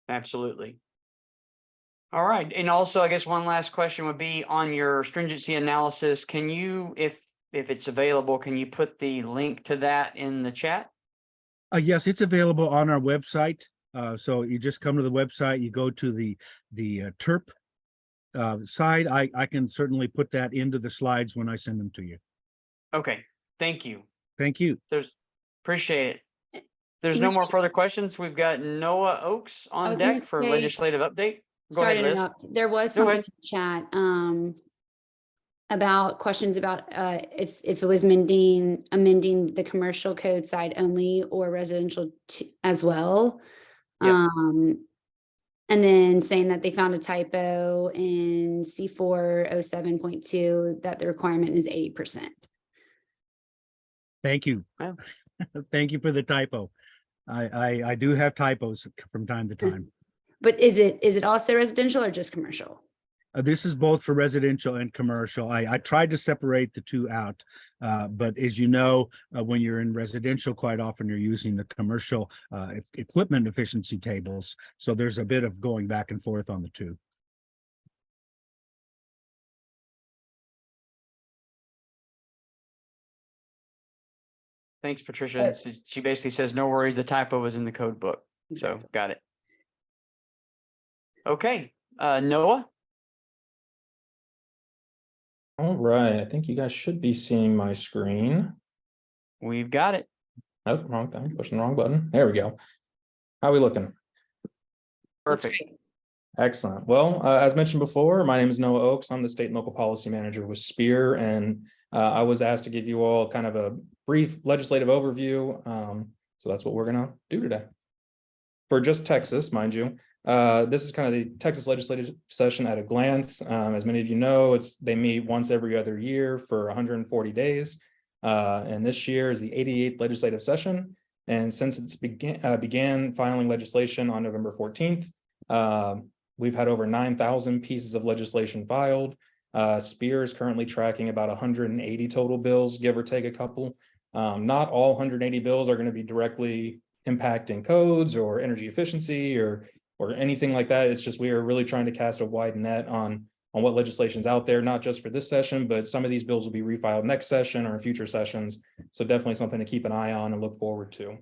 Absolutely. All right. And also, I guess one last question would be on your stringency analysis. Can you, if it's available, can you put the link to that in the chat? Yes, it's available on our website. So you just come to the website, you go to the TERP side. I can certainly put that into the slides when I send them to you. Okay. Thank you. Thank you. Appreciate it. There's no more further questions. We've got Noah Oakes on deck for legislative update. Go ahead, Liz. There was something in the chat about questions about if it was amending the commercial code side only or residential as well. Yep. And then saying that they found a typo in C407.2 that the requirement is 80%. Thank you. Yeah. Thank you for the typo. I do have typos from time to time. But is it also residential or just commercial? This is both for residential and commercial. I tried to separate the two out, but as you know, when you're in residential, quite often you're using the commercial equipment efficiency tables. So there's a bit of going back and forth on the two. Thanks, Patricia. She basically says, no worries, the typo was in the code book. So got it. Okay, Noah? All right, I think you guys should be seeing my screen. We've got it. Oh, wrong thing, pushing the wrong button. There we go. How are we looking? Perfect. Excellent. Well, as mentioned before, my name is Noah Oakes. I'm the State and Local Policy Manager with SPEER, and I was asked to give you all kind of a brief legislative overview. So that's what we're going to do today. For just Texas, mind you, this is kind of the Texas legislative session at a glance. As many of you know, they meet once every other year for 140 days. And this year is the 88th legislative session. And since it's began filing legislation on November 14th, we've had over 9,000 pieces of legislation filed. SPEER is currently tracking about 180 total bills, give or take a couple. Not all 180 bills are going to be directly impacting codes or energy efficiency or anything like that. It's just we are really trying to cast a wide net on what legislation's out there, not just for this session, but some of these bills will be refiled next session or in future sessions. So definitely something to keep an eye on and look forward to.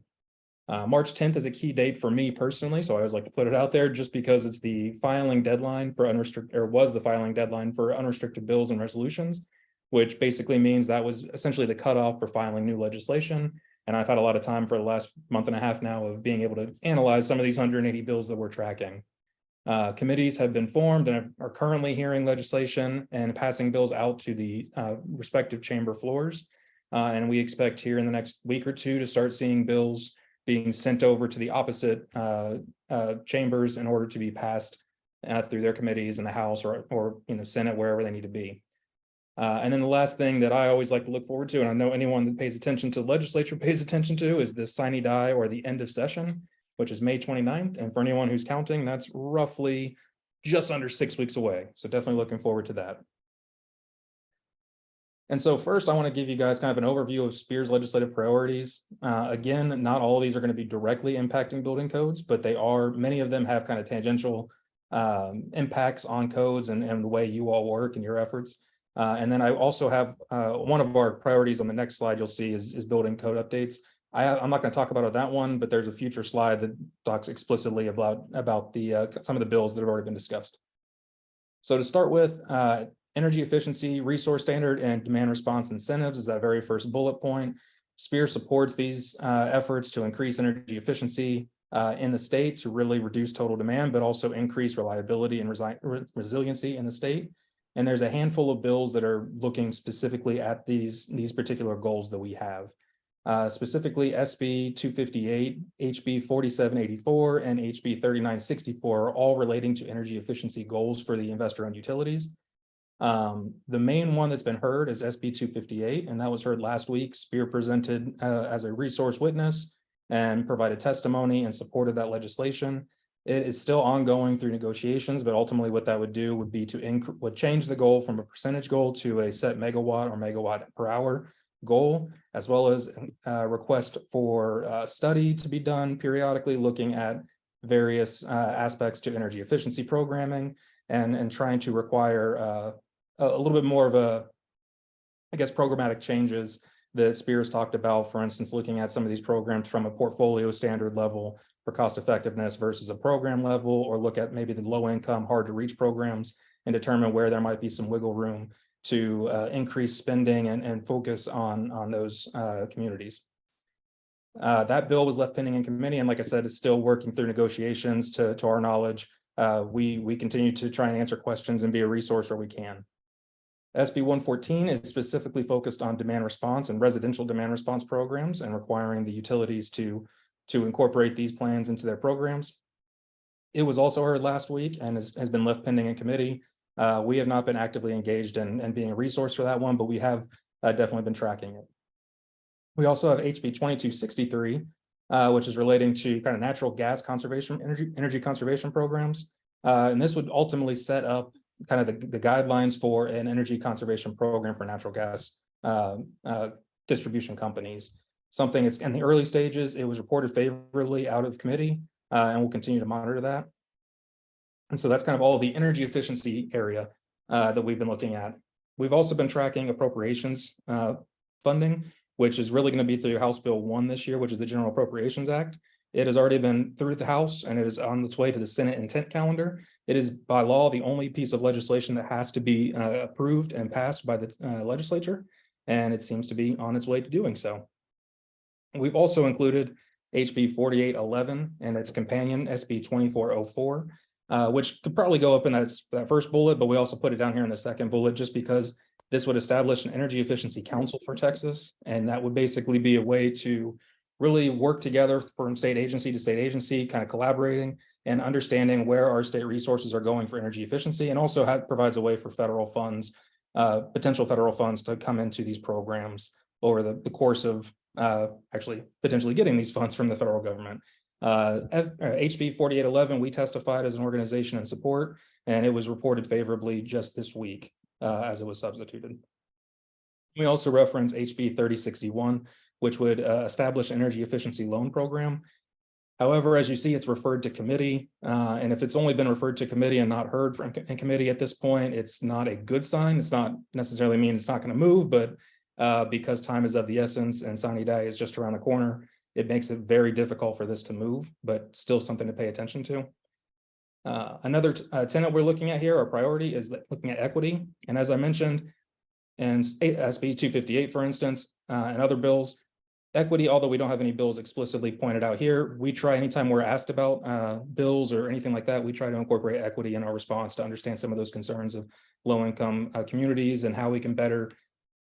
March 10th is a key date for me personally, so I always like to put it out there just because it's the filing deadline for unrestricted, or was the filing deadline for unrestricted bills and resolutions, which basically means that was essentially the cutoff for filing new legislation. And I've had a lot of time for the last month and a half now of being able to analyze some of these 180 bills that we're tracking. Committees have been formed and are currently hearing legislation and passing bills out to the respective chamber floors. And we expect here in the next week or two to start seeing bills being sent over to the opposite chambers in order to be passed through their committees in the House or Senate, wherever they need to be. And then the last thing that I always like to look forward to, and I know anyone that pays attention to the legislature pays attention to, is the sine die, or the end of session, which is May 29th. And for anyone who's counting, that's roughly just under 6 weeks away. So definitely looking forward to that. And so first, I want to give you guys kind of an overview of SPEER's legislative priorities. Again, not all of these are going to be directly impacting building codes, but many of them have kind of tangential impacts on codes and the way you all work and your efforts. And then I also have one of our priorities on the next slide you'll see is building code updates. I'm not going to talk about that one, but there's a future slide that talks explicitly about some of the bills that have already been discussed. So to start with, energy efficiency, resource standard, and demand response incentives is that very first bullet point. SPEER supports these efforts to increase energy efficiency in the state to really reduce total demand, but also increase reliability and resiliency in the state. And there's a handful of bills that are looking specifically at these particular goals that we have. Specifically SB 258, HB 4784, and HB 3964 are all relating to energy efficiency goals for the investor-owned utilities. The main one that's been heard is SB 258, and that was heard last week. SPEER presented as a resource witness and provided testimony in support of that legislation. It is still ongoing through negotiations, but ultimately what that would do would be would change the goal from a percentage goal to a set megawatt or megawatt per hour goal, as well as a request for study to be done periodically looking at various aspects to energy efficiency programming and trying to require a little bit more of programmatic changes that SPEER has talked about, for instance, looking at some of these programs from a portfolio standard level for cost effectiveness versus a program level, or look at maybe the low income, hard to reach programs and determine where there might be some wiggle room to increase spending and focus on those communities. That bill was left pending in committee, and like I said, is still working through negotiations to our knowledge. We continue to try and answer questions and be a resource where we can. SB 114 is specifically focused on demand response and residential demand response programs and requiring the utilities to incorporate these plans into their programs. It was also heard last week and has been left pending in committee. We have not been actively engaged in being a resource for that one, but we have definitely been tracking it. We also have HB 2263, which is relating to kind of natural gas conservation, energy conservation programs. And this would ultimately set up kind of the guidelines for an energy conservation program for natural gas distribution companies. Something it's in the early stages. It was reported favorably out of committee, and we'll continue to monitor that. And so that's kind of all the energy efficiency area that we've been looking at. We've also been tracking appropriations funding, which is really going to be through House Bill 1 this year, which is the General Appropriations Act. It has already been through the House and it is on its way to the Senate intent calendar. It is by law the only piece of legislation that has to be approved and passed by the legislature, and it seems to be on its way to doing so. We've also included HB 4811 and its companion SB 2404, which could probably go up in that first bullet, but we also put it down here in the second bullet just because this would establish an energy efficiency council for Texas, and that would basically be a way to really work together from state agency to state agency, kind of collaborating and understanding where our state resources are going for energy efficiency, and also provides a way for federal funds, potential federal funds to come into these programs over the course of actually potentially getting these funds from the federal government. HB 4811, we testified as an organization in support, and it was reported favorably just this week as it was substituted. We also reference HB 3061, which would establish an energy efficiency loan program. However, as you see, it's referred to committee, and if it's only been referred to committee and not heard from in committee at this point, it's not a good sign. It's not necessarily mean it's not going to move, but because time is of the essence and sine die is just around the corner, it makes it very difficult for this to move, but still something to pay attention to. Another tenet we're looking at here, our priority, is looking at equity. And as I mentioned, and SB 258, for instance, and other bills, equity, although we don't have any bills explicitly pointed out here, we try anytime we're asked about bills or anything like that, we try to incorporate equity in our response to understand some of those concerns of low-income communities and how we can better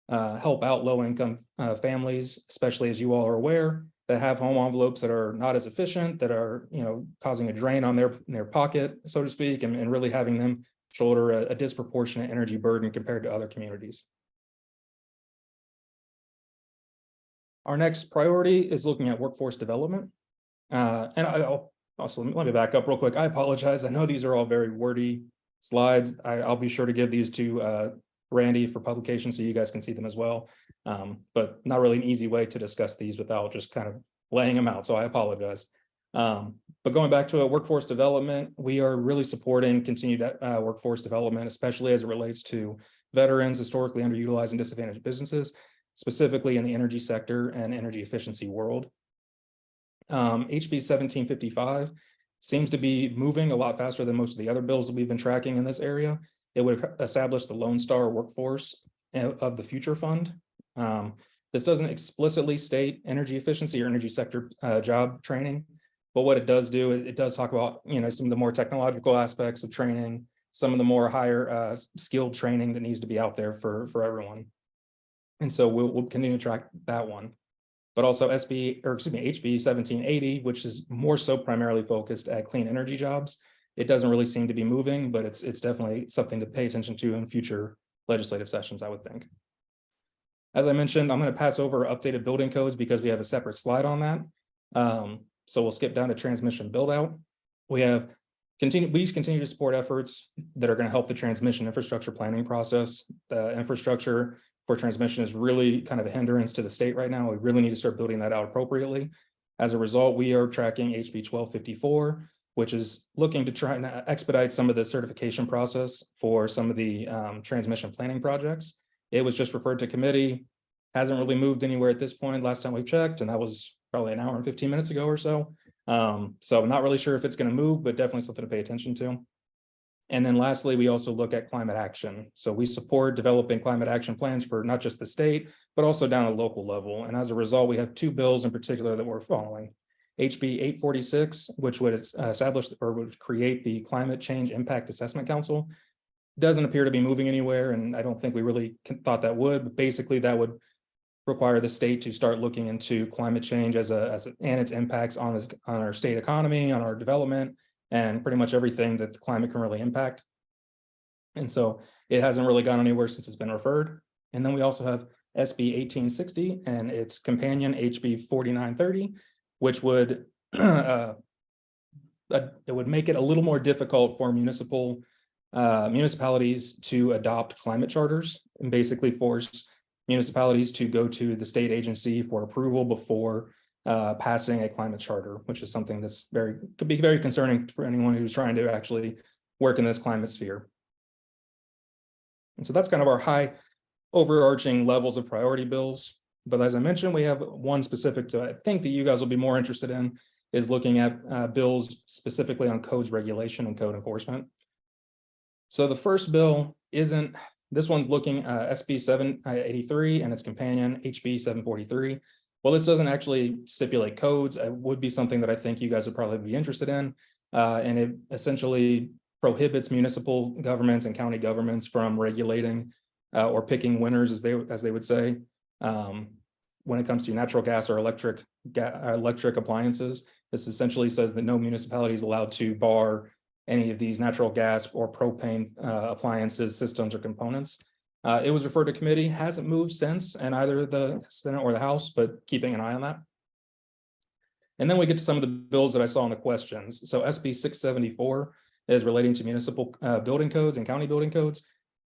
help out low-income families, especially as you all are aware, that have home envelopes that are not as efficient, that are causing a drain on their pocket, so to speak, and really having them shoulder a disproportionate energy burden compared to other communities. Our next priority is looking at workforce development. And I'll also, let me back up real quick. I apologize. I know these are all very wordy slides. I'll be sure to give these to Randy for publication so you guys can see them as well. But not really an easy way to discuss these without just kind of laying them out. So I apologize. But going back to workforce development, we are really supporting continued workforce development, especially as it relates to veterans, historically underutilized and disadvantaged businesses, specifically in the energy sector and energy efficiency world. HB 1755 seems to be moving a lot faster than most of the other bills that we've been tracking in this area. It would establish the Lone Star Workforce of the Future Fund. This doesn't explicitly state energy efficiency or energy sector job training, but what it does do is it does talk about some of the more technological aspects of training, some of the more higher skilled training that needs to be out there for everyone. And so we'll continue to track that one. But also HB 1780, which is more so primarily focused at clean energy jobs. It doesn't really seem to be moving, but it's definitely something to pay attention to in future legislative sessions, I would think. As I mentioned, I'm going to pass over updated building codes because we have a separate slide on that. So we'll skip down to transmission build out. We continue to support efforts that are going to help the transmission infrastructure planning process. The infrastructure for transmission is really kind of a hindrance to the state right now. We really need to start building that out appropriately. As a result, we are tracking HB 1254, which is looking to try and expedite some of the certification process for some of the transmission planning projects. It was just referred to committee, hasn't really moved anywhere at this point, last time we checked, and that was probably an hour and 15 minutes ago or so. So I'm not really sure if it's going to move, but definitely something to pay attention to. And then lastly, we also look at climate action. So we support developing climate action plans for not just the state, but also down at local level. And as a result, we have two bills in particular that we're following. HB 846, which would establish or would create the Climate Change Impact Assessment Council. Doesn't appear to be moving anywhere, and I don't think we really thought that would, but basically that would require the state to start looking into climate change and its impacts on our state economy, on our development, and pretty much everything that the climate can really impact. And so it hasn't really gone anywhere since it's been referred. And then we also have SB 1860 and its companion HB 4930, which would it would make it a little more difficult for municipal municipalities to adopt climate charters and basically force municipalities to go to the state agency for approval before passing a climate charter, which is something that's could be very concerning for anyone who's trying to actually work in this climate sphere. And so that's kind of our high overarching levels of priority bills. But as I mentioned, we have one specific that I think that you guys will be more interested in, is looking at bills specifically on codes regulation and code enforcement. So the first bill isn't, this one's looking SB 783 and its companion HB 743. Well, this doesn't actually stipulate codes. It would be something that I think you guys would probably be interested in. And it essentially prohibits municipal governments and county governments from regulating or picking winners, as they would say, when it comes to natural gas or electric appliances. This essentially says that no municipality is allowed to bar any of these natural gas or propane appliances, systems, or components. It was referred to committee, hasn't moved since in either the Senate or the House, but keeping an eye on that. And then we get to some of the bills that I saw in the questions. So SB 674 is relating to municipal building codes and county building codes.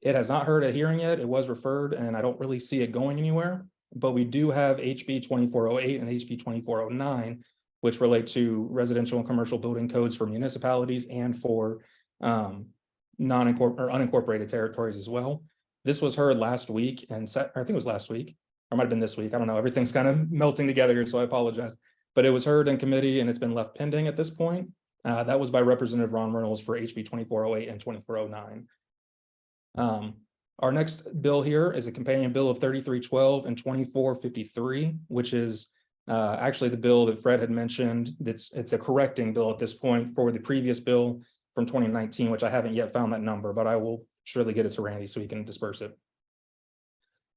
It has not heard a hearing yet. It was referred, and I don't really see it going anywhere. But we do have HB 2408 and HB 2409, which relate to residential and commercial building codes for municipalities and for unincorporated territories as well. This was heard last week, and I think it was last week, or it might have been this week. I don't know. Everything's kind of melting together here, so I apologize. But it was heard in committee, and it's been left pending at this point. That was by Representative Ron Reynolds for HB 2408 and 2409. Our next bill here is a companion bill of 3312 and 2453, which is actually the bill that Fred had mentioned. It's a correcting bill at this point for the previous bill from 2019, which I haven't yet found that number, but I will surely get it to Randy so he can disperse it.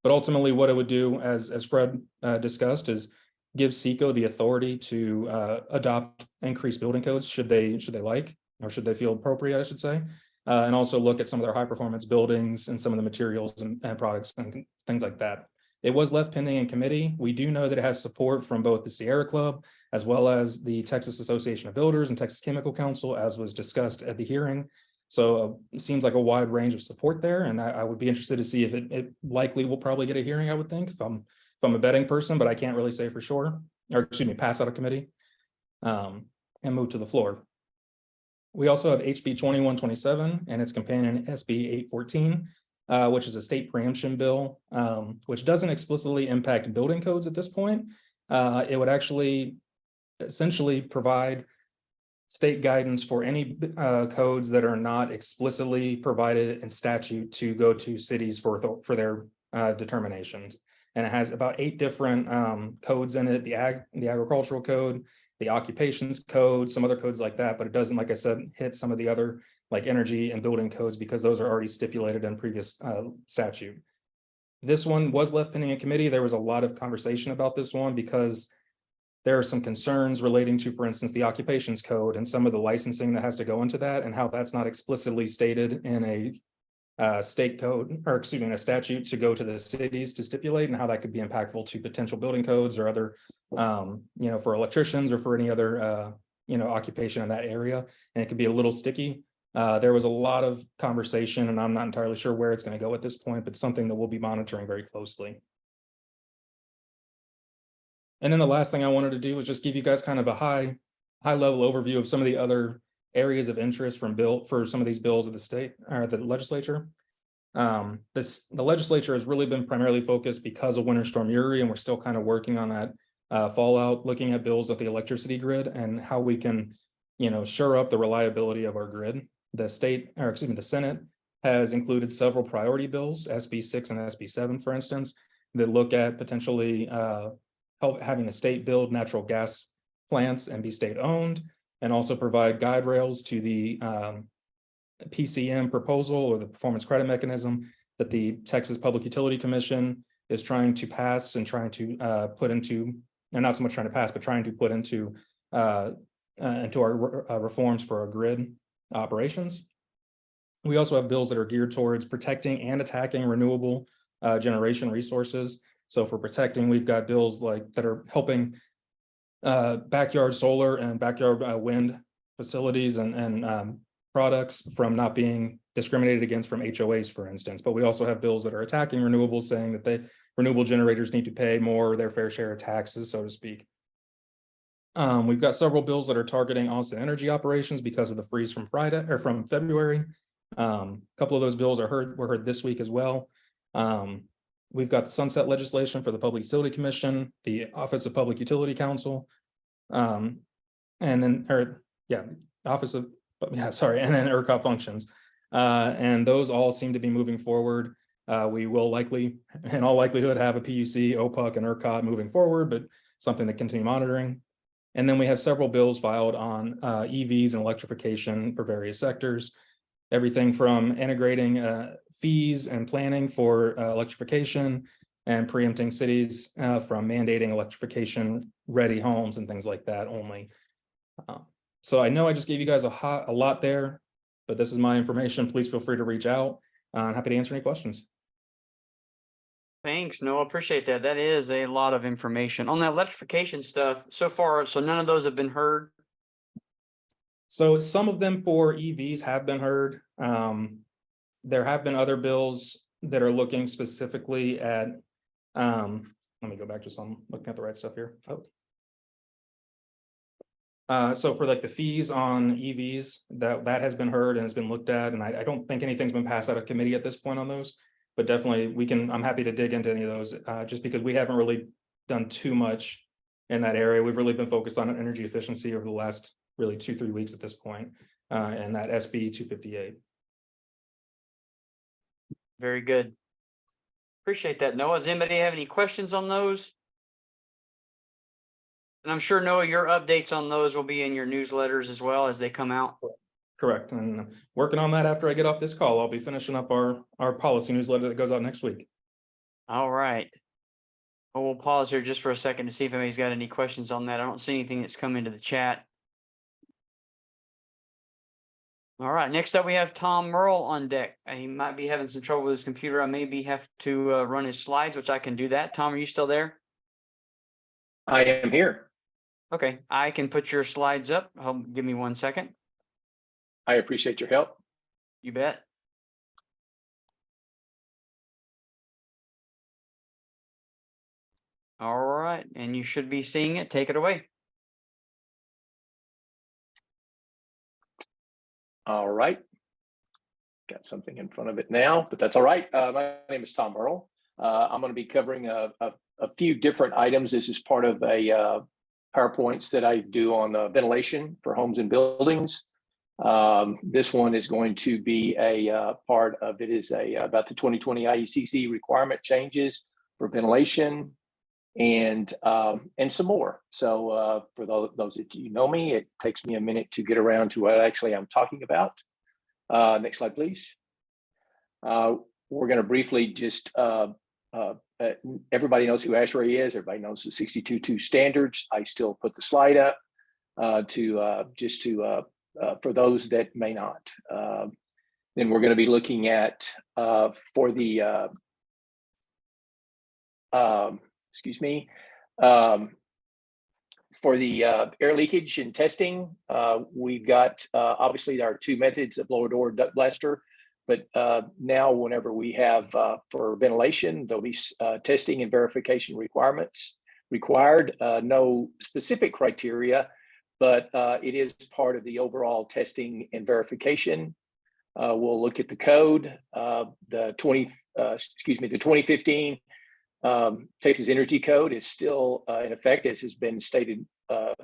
But ultimately what it would do, as Fred discussed, is give SECO the authority to adopt increased building codes should they like, or should they feel appropriate, I should say. And also look at some of their high performance buildings and some of the materials and products and things like that. It was left pending in committee. We do know that it has support from both the Sierra Club as well as the Texas Association of Builders and Texas Chemical Council, as was discussed at the hearing. So it seems like a wide range of support there. And I would be interested to see if it likely will probably get a hearing, I would think, if I'm a betting person, but I can't really say for sure, or excuse me, pass out of committee and move to the floor. We also have HB 2127 and its companion SB 814, which is a state preemption bill, which doesn't explicitly impact building codes at this point. It would actually essentially provide state guidance for any codes that are not explicitly provided in statute to go to cities for their determinations. And it has about 8 different codes in it: the agricultural code, the occupations code, some other codes like that, but it doesn't, like I said, hit some of the other like energy and building codes because those are already stipulated in previous statute. This one was left pending in committee. There was a lot of conversation about this one because there are some concerns relating to, for instance, the occupations code and some of the licensing that has to go into that, and how that's not explicitly stated in a state code, or excuse me, in a statute to go to the cities to stipulate, and how that could be impactful to potential building codes or other, for electricians or for any other, occupation in that area. And it could be a little sticky. There was a lot of conversation, and I'm not entirely sure where it's going to go at this point, but something that we'll be monitoring very closely. And then the last thing I wanted to do was just give you guys kind of a high level overview of some of the other areas of interest for some of these bills of the state or the legislature. The legislature has really been primarily focused because of Winter Storm Uri, and we're still kind of working on that fallout, looking at bills of the electricity grid and how we can, shore up the reliability of our grid. The Senate has included several priority bills, SB 6 and SB 7, for instance, that look at potentially having the state build natural gas plants and be state owned, and also provide guide rails to the PCM proposal, or the performance credit mechanism, that the Texas Public Utility Commission is trying to pass and trying to put into, and not so much trying to pass, but trying to put into our reforms for our grid operations. We also have bills that are geared towards protecting and attacking renewable generation resources. So for protecting, we've got bills that are helping backyard solar and backyard wind facilities and products from not being discriminated against from HOAs, for instance. But we also have bills that are attacking renewables, saying that the renewable generators need to pay more their fair share of taxes, so to speak. We've got several bills that are targeting Austin energy operations because of the freeze from Friday or from February. A couple of those bills were heard this week as well. We've got the sunset legislation for the Public Utility Commission, the Office of Public Utility Council, and then Office of and then ERCOT functions. And those all seem to be moving forward. We will likely, in all likelihood, have a PUC, OPUC, and ERCOT moving forward, but something to continue monitoring. And then we have several bills filed on EVs and electrification for various sectors. Everything from integrating fees and planning for electrification and preempting cities from mandating electrification ready homes and things like that only. So I know I just gave you guys a lot there, but this is my information. Please feel free to reach out. I'm happy to answer any questions. Thanks, Noah. Appreciate that. That is a lot of information on that electrification stuff so far. So none of those have been heard. So some of them for EVs have been heard. There have been other bills that are looking specifically at, let me go back just so I'm looking at the right stuff here. So for like the fees on EVs, that has been heard and has been looked at. And I don't think anything's been passed out of committee at this point on those, but definitely I'm happy to dig into any of those just because we haven't really done too much in that area. We've really been focused on energy efficiency over the last really 2-3 weeks at this point, and that SB 258. Very good. Appreciate that, Noah. Does anybody have any questions on those? And I'm sure, Noah, your updates on those will be in your newsletters as well as they come out. Correct. And working on that after I get off this call. I'll be finishing up our policy newsletter that goes out next week. All right. Well, we'll pause here just for a second to see if anybody's got any questions on that. I don't see anything that's come into the chat. All right, next up we have Tom Merle on deck. He might be having some trouble with his computer. I maybe have to run his slides, which I can do that. Tom, are you still there? I am here. Okay, I can put your slides up. Give me 1 second. I appreciate your help. You bet. All right, and you should be seeing it. Take it away. All right. Got something in front of it now, but that's all right. My name is Tom Merle. I'm going to be covering a few different items. This is part of a PowerPoints that I do on ventilation for homes and buildings. This one is going to be a part of it is about the 2020 IECC requirement changes for ventilation and some more. So for those that you know me, it takes me a minute to get around to what actually I'm talking about. Next slide, please. We're going to briefly just everybody knows who ASHRAE is. Everybody knows the 62.2 standards. I still put the slide up for those that may not. Then we're going to be looking at for the for the air leakage and testing, we've got obviously there are two methods of blower door duct blaster, but now whenever we have for ventilation, there'll be testing and verification requirements required. No specific criteria, but it is part of the overall testing and verification. We'll look at the code, the 2015 Texas Energy Code is still in effect, as has been stated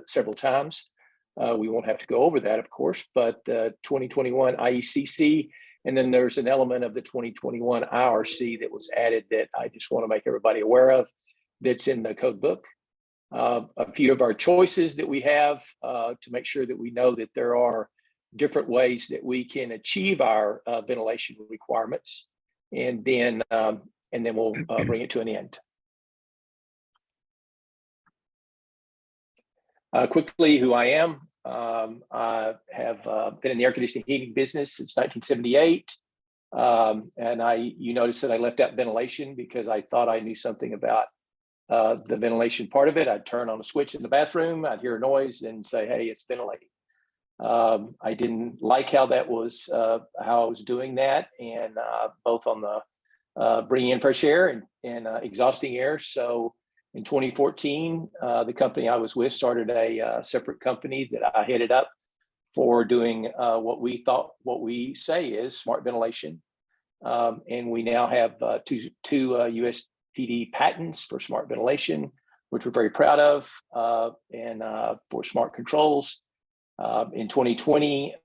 several times. We won't have to go over that, of course, but 2021 IECC, and then there's an element of the 2021 IRC that was added that I just want to make everybody aware of that's in the code book. A few of our choices that we have to make sure that we know that there are different ways that we can achieve our ventilation requirements, and then we'll bring it to an end. Quickly, who I am. I have been in the air conditioning heating business since 1978. And you notice that I left out ventilation because I thought I knew something about the ventilation part of it. I'd turn on a switch in the bathroom, I'd hear a noise and say, hey, it's ventilating. I didn't like how that was, how I was doing that, and both on the bringing in fresh air and exhausting air. So in 2014, the company I was with started a separate company that I headed up for doing what we say is smart ventilation. And we now have two USPD patents for smart ventilation, which we're very proud of, and for smart controls. In 2020,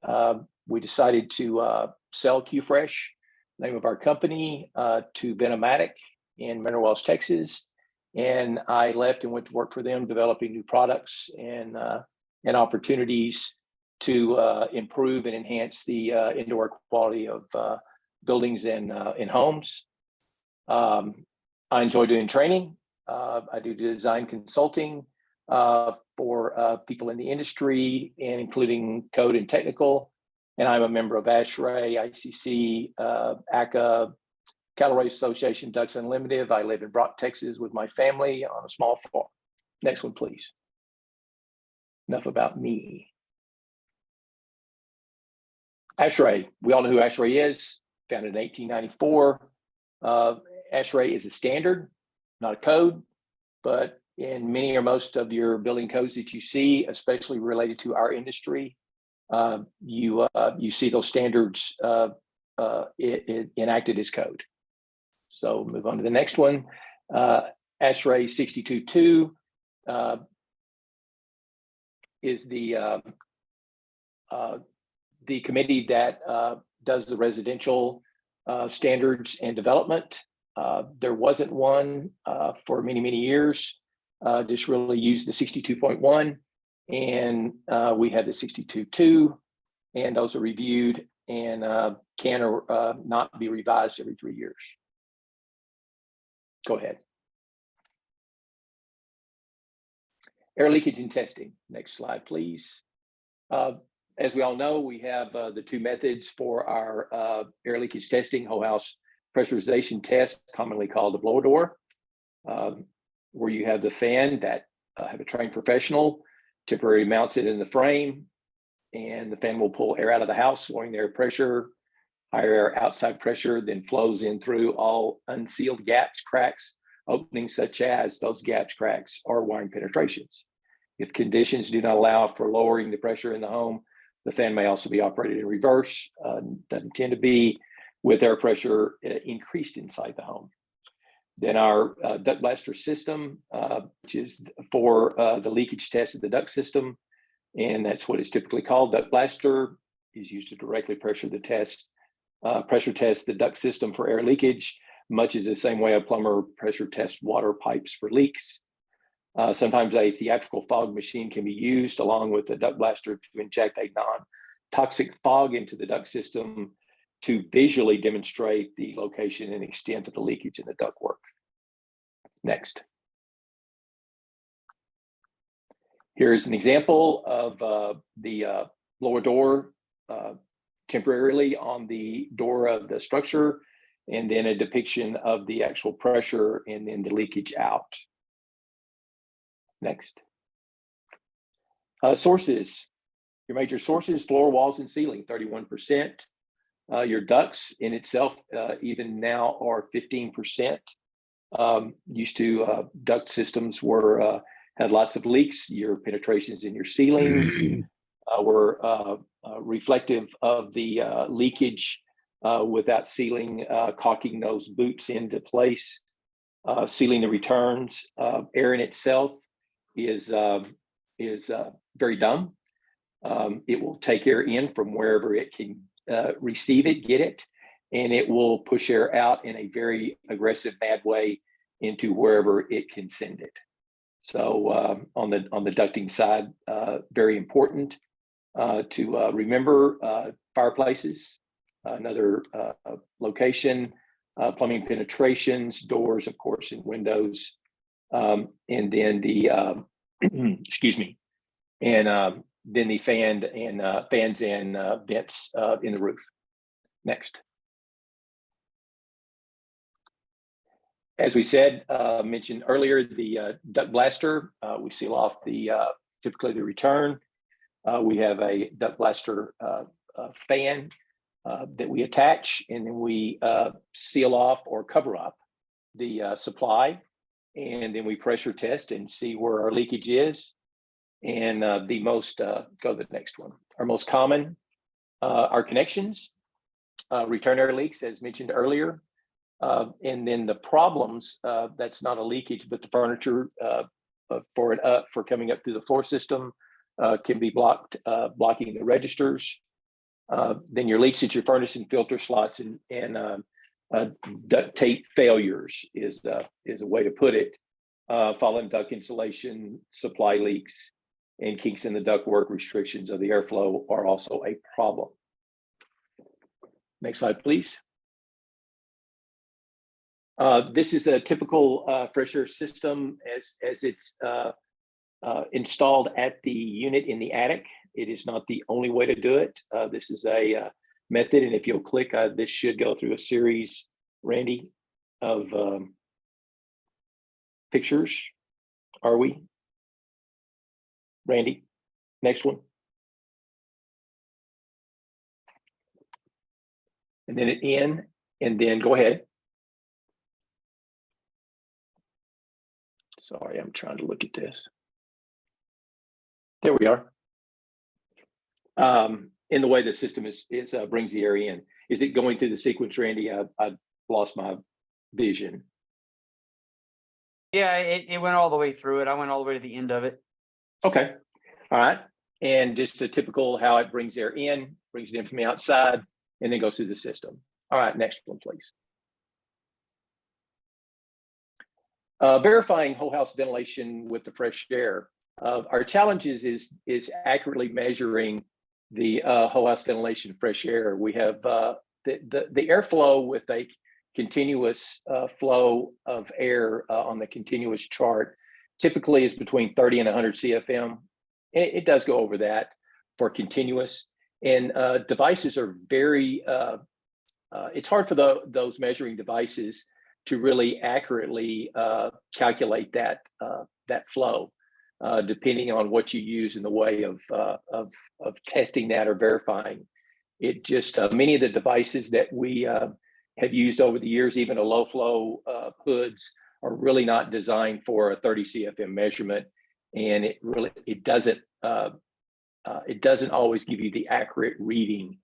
we decided to sell QFresh, name of our company, to Venomatic in Mineral Wells, Texas. And I left and went to work for them, developing new products and opportunities to improve and enhance the indoor quality of buildings and in homes. I enjoy doing training. I do design consulting for people in the industry, and including code and technical. And I'm a member of ASHRAE, ICC, ACCA, Cattle Race Association, Ducks Unlimited. I live in Brock, Texas with my family on a small farm. Next one, please. Enough about me. ASHRAE, we all know who ASHRAE is, founded in 1894. ASHRAE is a standard, not a code, but in many or most of your building codes that you see, especially related to our industry, you see those standards enacted as code. So move on to the next one. ASHRAE 62.2 is the committee that does the residential standards and development. There wasn't one for many, many years. Just really used the 62.1, and we have the 62.2, and those are reviewed and can or not be revised every 3 years. Go ahead. Air leakage and testing. Next slide, please. As we all know, we have the two methods for our air leakage testing: whole house pressurization test, commonly called the blower door, where you have the fan that have a trained professional temporarily mounts it in the frame, and the fan will pull air out of the house, lowering the air pressure. Higher air outside pressure then flows in through all unsealed gaps, cracks, openings, such as those gaps, cracks, or wiring penetrations. If conditions do not allow for lowering the pressure in the home, the fan may also be operated in reverse. Doesn't tend to be with air pressure increased inside the home. Then our duct blaster system, which is for the leakage test of the duct system, and that's what is typically called. Duct blaster is used to directly pressure test the duct system for air leakage, much as the same way a plumber pressure tests water pipes for leaks. Sometimes a theatrical fog machine can be used along with the duct blaster to inject a non-toxic fog into the duct system to visually demonstrate the location and extent of the leakage in the ductwork. Next. Here's an example of the lower door temporarily on the door of the structure, and then a depiction of the actual pressure and then the leakage out. Next. Sources. Your major sources: floor, walls, and ceiling, 31%. Your ducts in itself, even now, are 15%. Used to duct systems were had lots of leaks. Your penetrations in your ceilings were reflective of the leakage without sealing, caulking those boots into place, sealing the returns. Air in itself is very dumb. It will take air in from wherever it can receive it, get it, and it will push air out in a very aggressive, bad way into wherever it can send it. So on the ducting side, very important to remember. Fireplaces, another location, plumbing penetrations, doors, of course, and windows, and then the excuse me, and then the fans and vents in the roof. Next. As we said, mentioned earlier, the duct blaster, we seal off typically the return. We have a duct blaster fan that we attach, and then we seal off or cover up the supply, and then we pressure test and see where our leakage is. And the most, go to the next one, our most common are connections, return air leaks, as mentioned earlier. And then the problems, that's not a leakage, but the furniture for coming up through the floor system can be blocking the registers. Then your leaks at your furnace and filter slots and duct tape failures is a way to put it. Fallen duct insulation, supply leaks, and kinks in the ductwork, restrictions of the airflow are also a problem. Next slide, please. This is a typical fresh air system as it's installed at the unit in the attic. It is not the only way to do it. This is a method, and if you'll click, this should go through a series, Randy, of pictures. Are we? Randy, next one. And then it in, and then go ahead. Sorry, I'm trying to look at this. There we are. In the way the system is brings the air in. Is it going through the sequence, Randy? I lost my vision. Yeah, it went all the way through it. I went all the way to the end of it. Okay, all right. And just a typical how it brings air in, brings it in from the outside, and then goes through the system. All right, next one, please. Verifying whole house ventilation with the fresh air. Our challenge is accurately measuring the whole house ventilation fresh air. We have the airflow with a continuous flow of air on the continuous chart typically is between 30 and 100 CFM. It does go over that for continuous, and devices are very, it's hard for those measuring devices to really accurately calculate that flow, depending on what you use in the way of testing that or verifying. It just, many of the devices that we have used over the years, even a low flow hoods, are really not designed for a 30 CFM measurement, and it doesn't always give you the accurate reading.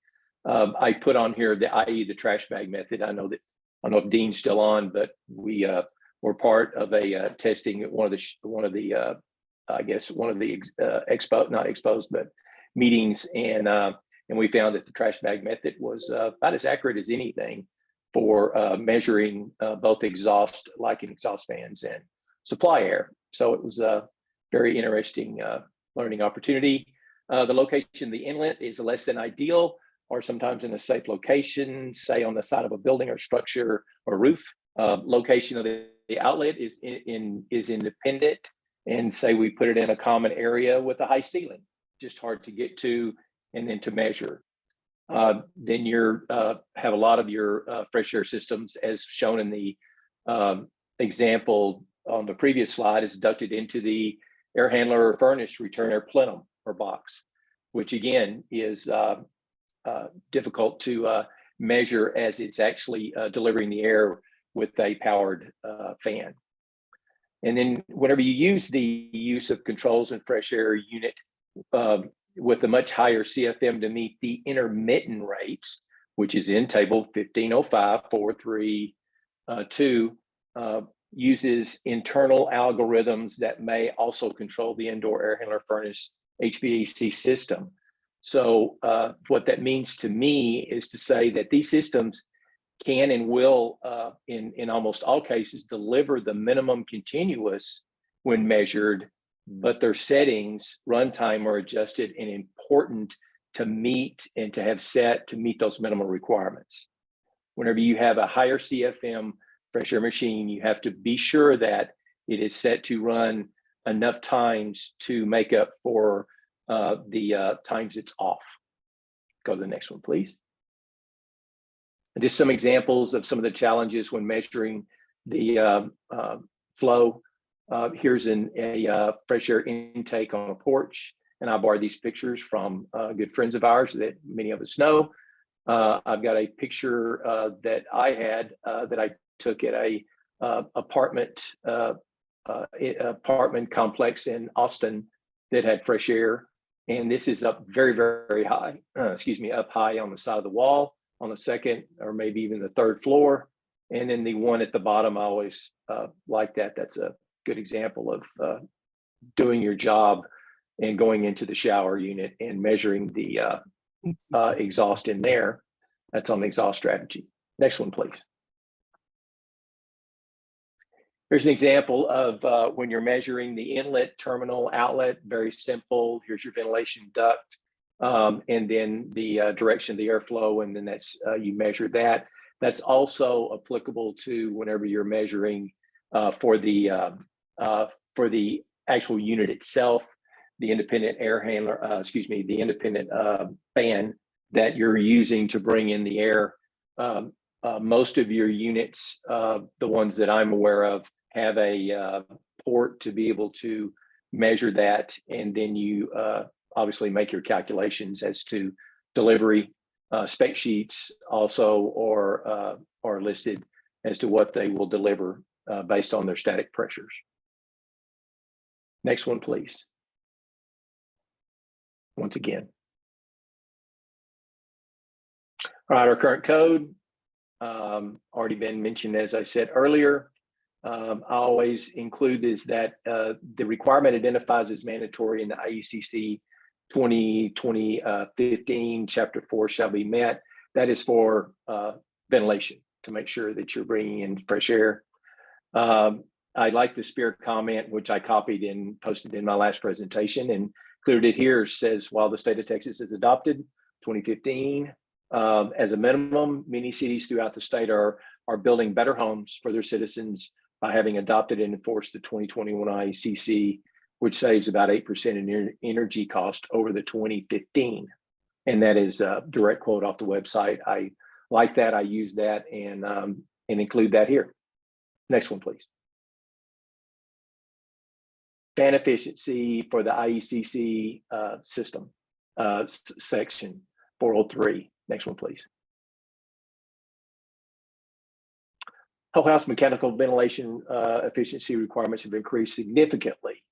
I put on here the trash bag method. I don't know if Dean's still on, but we were part of a testing at one of the meetings, and we found that the trash bag method was about as accurate as anything for measuring both exhaust fans and supply air. So it was a very interesting learning opportunity. The location of the inlet is less than ideal, or sometimes in a safe location, say on the side of a building or structure or roof. Location of the outlet is independent, and say we put it in a common area with a high ceiling, just hard to get to and then to measure. Then you have a lot of your fresh air systems, as shown in the example on the previous slide, is ducted into the air handler or furnace return air plenum or box, which again is difficult to measure as it's actually delivering the air with a powered fan. And then whenever you use the use of controls and fresh air unit with a much higher CFM to meet the intermittent rates, which is in table 1505.432, uses internal algorithms that may also control the indoor air handler furnace HVAC system. So what that means to me is to say that these systems can and will, in almost all cases, deliver the minimum continuous when measured, but their settings, runtime, are adjusted and important to meet and to have set to meet those minimum requirements. Whenever you have a higher CFM fresh air machine, you have to be sure that it is set to run enough times to make up for the times it's off. Go to the next one, please. And just some examples of some of the challenges when measuring the flow. Here's a fresh air intake on a porch. and I borrowed these pictures from good friends of ours that many of us know. I've got a picture that I had that I took at a apartment complex in Austin that had fresh air. And this is up very, very high, up high on the side of the wall on the second or maybe even the third floor. And then the one at the bottom, I always like that. That's a good example of doing your job and going into the shower unit and measuring the exhaust in there. That's on the exhaust strategy. Next one, please. Here's an example of when you're measuring the inlet, terminal, outlet, very simple. Here's your ventilation duct, and then the direction of the airflow, and then that's you measure that. That's also applicable to whenever you're measuring for the actual unit itself, the independent air handler, the independent fan that you're using to bring in the air. Most of your units, the ones that I'm aware of, have a port to be able to measure that, and then you obviously make your calculations as to delivery. Spec sheets also are listed as to what they will deliver based on their static pressures. Next one, please. Once again. All right, our current code, already been mentioned, as I said earlier. I always include is that the requirement identifies as mandatory in the IECC 2015 chapter 4 shall be met. That is for ventilation, to make sure that you're bringing in fresh air. I like the SPEER comment, which I copied and posted in my last presentation and included it here. It says, while the state of Texas has adopted 2015 as a minimum, many cities throughout the state are building better homes for their citizens by having adopted and enforced the 2021 IECC, which saves about 8% in energy cost over the 2015. And that is a direct quote off the website. I like that. I use that and include that here. Next one, please. Fan efficiency for the IECC system, section 403. Next one, please. Whole house mechanical ventilation efficiency requirements have increased significantly.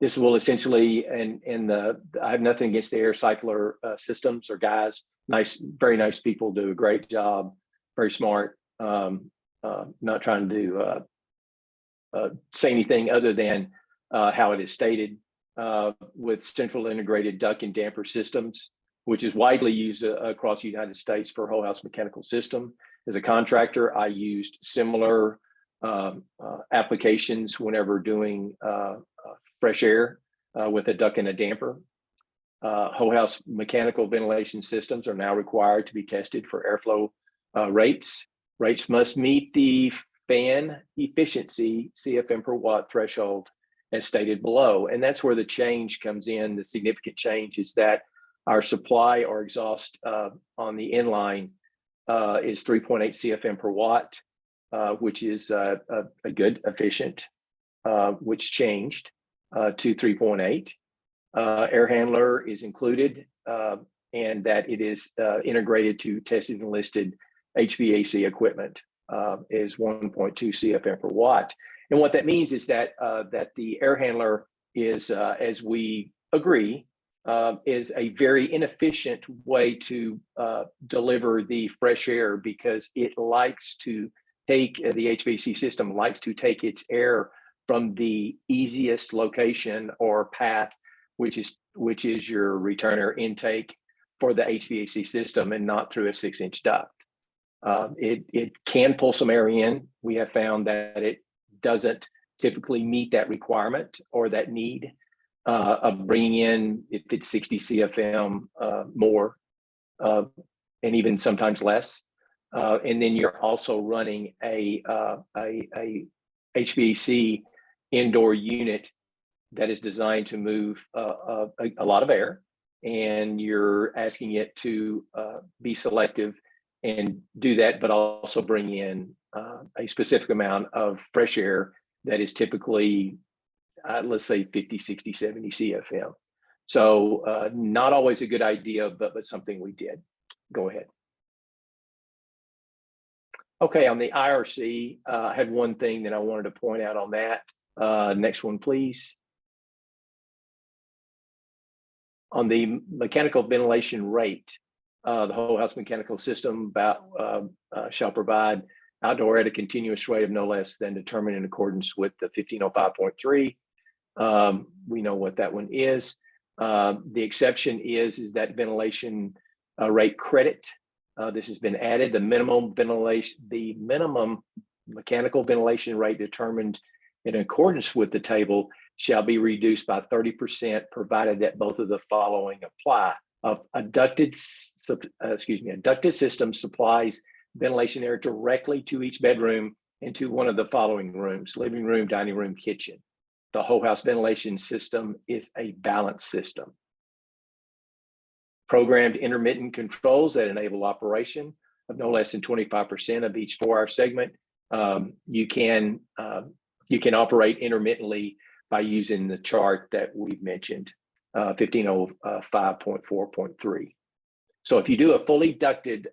This will essentially, and I have nothing against the air cycler systems or guys, nice, very nice people, do a great job, very smart, not trying to say anything other than how it is stated with central integrated duct and damper systems, which is widely used across the United States for whole house mechanical system. As a contractor, I used similar applications whenever doing fresh air with a duct and a damper. Whole house mechanical ventilation systems are now required to be tested for airflow rates. Rates must meet the fan efficiency CFM per watt threshold as stated below. And that's where the change comes in. The significant change is that our supply or exhaust on the inline is 3.8 CFM per watt, which is a good, efficient, which changed to 3.8. Air handler is included, and that it is integrated to tested and listed HVAC equipment is 1.2 CFM per watt. And what that means is that that the air handler is, as we agree, is a very inefficient way to deliver the fresh air, because it likes to take, the HVAC system likes to take its air from the easiest location or path, which is your return air intake for the HVAC system, and not through a 6-inch duct. It can pull some air in. We have found that it doesn't typically meet that requirement or that need of bringing in, if it's 60 CFM more, and even sometimes less. And then you're also running a HVAC indoor unit that is designed to move a lot of air, and you're asking it to be selective and do that, but also bring in a specific amount of fresh air that is typically, let's say 50, 60, 70 CFM. So not always a good idea, but something we did. Go ahead. Okay, on the IRC, I had one thing that I wanted to point out on that. Next one, please. On the mechanical ventilation rate, the whole house mechanical system shall provide outdoor at a continuous rate of no less than determined in accordance with the 1505.3. We know what that one is. The exception is that ventilation rate credit. This has been added. The minimum mechanical ventilation rate determined in accordance with the table shall be reduced by 30%, provided that both of the following apply. A ducted system supplies ventilation air directly to each bedroom and to one of the following rooms: living room, dining room, kitchen. The whole house ventilation system is a balanced system. Programmed intermittent controls that enable operation of no less than 25% of each 4-hour segment. You can operate intermittently by using the chart that we've mentioned, 1505.4.3. So if you do a fully ducted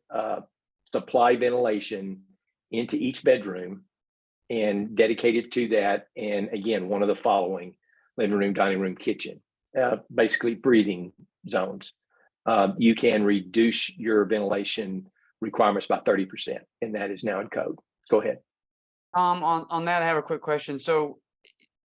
supply ventilation into each bedroom and dedicated to that, and again, one of the following: living room, dining room, kitchen, basically breathing zones, you can reduce your ventilation requirements by 30%, and that is now in code. Go ahead. On that, I have a quick question. So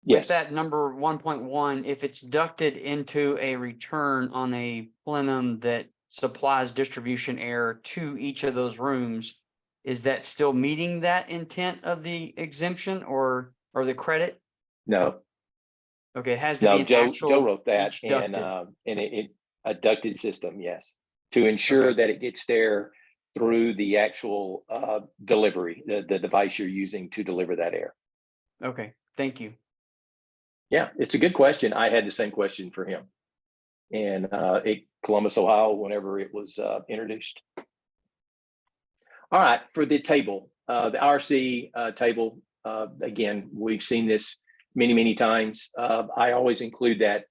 Yes. with that number 1.1, if it's ducted into a return on a plenum that supplies distribution air to each of those rooms, is that still meeting that intent of the exemption or the credit? No. Okay, it has to be an Joe actual wrote that, each and ducted. it a ducted system, yes, to ensure that it gets there through the actual delivery, the device you're using to deliver that air. Okay, thank you. Yeah, it's a good question. I had the same question for him, and at Columbus, Ohio, whenever it was introduced. All right, for the table, the RC table, again, we've seen this many times. I always include that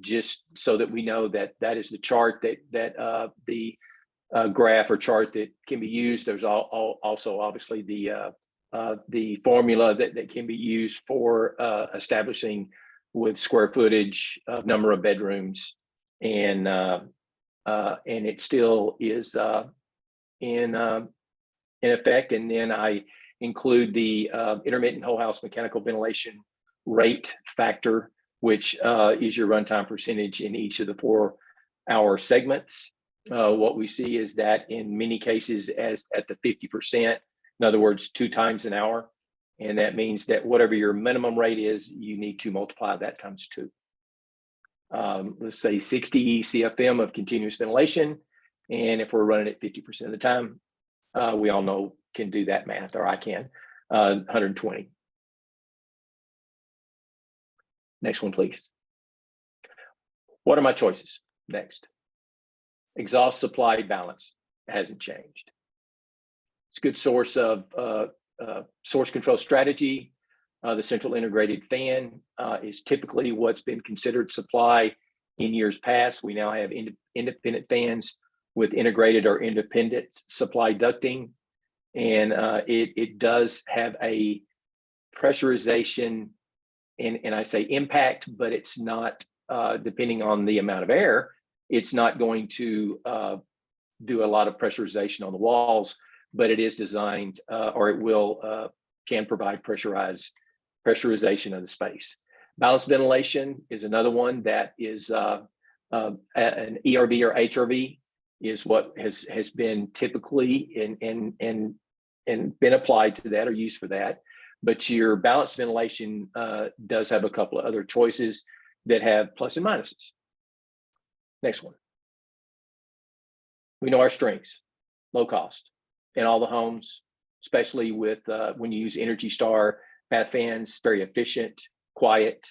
just so that we know that that is the chart that the graph or chart that can be used. There's also obviously the formula that can be used for establishing with square footage, number of bedrooms, and it still is in effect. And then I include the intermittent whole house mechanical ventilation rate factor, which is your runtime percentage in each of the 4-hour segments. What we see is that in many cases, as at the 50%, in other words, 2 times an hour. And that means that whatever your minimum rate is, you need to multiply that times 2. Let's say 60 CFM of continuous ventilation. And if we're running it 50% of the time, we all know can do that math, or I can, 120. Next one, please. What are my choices? Next. Exhaust supply balance hasn't changed. It's a good source of source control strategy. The central integrated fan is typically what's been considered supply in years past. We now have independent fans with integrated or independent supply ducting. And it does have a pressurization, and I say impact, but it's not, depending on the amount of air, it's not going to do a lot of pressurization on the walls, but it is designed, or it will, can provide pressurization of the space. Balanced ventilation is another one that is an ERV or HRV is what has been typically and been applied to that or used for that. But your balanced ventilation does have a couple of other choices that have plus and minuses. Next one. We know our strengths: low cost in all the homes, especially with when you use Energy Star bath fans, very efficient, quiet.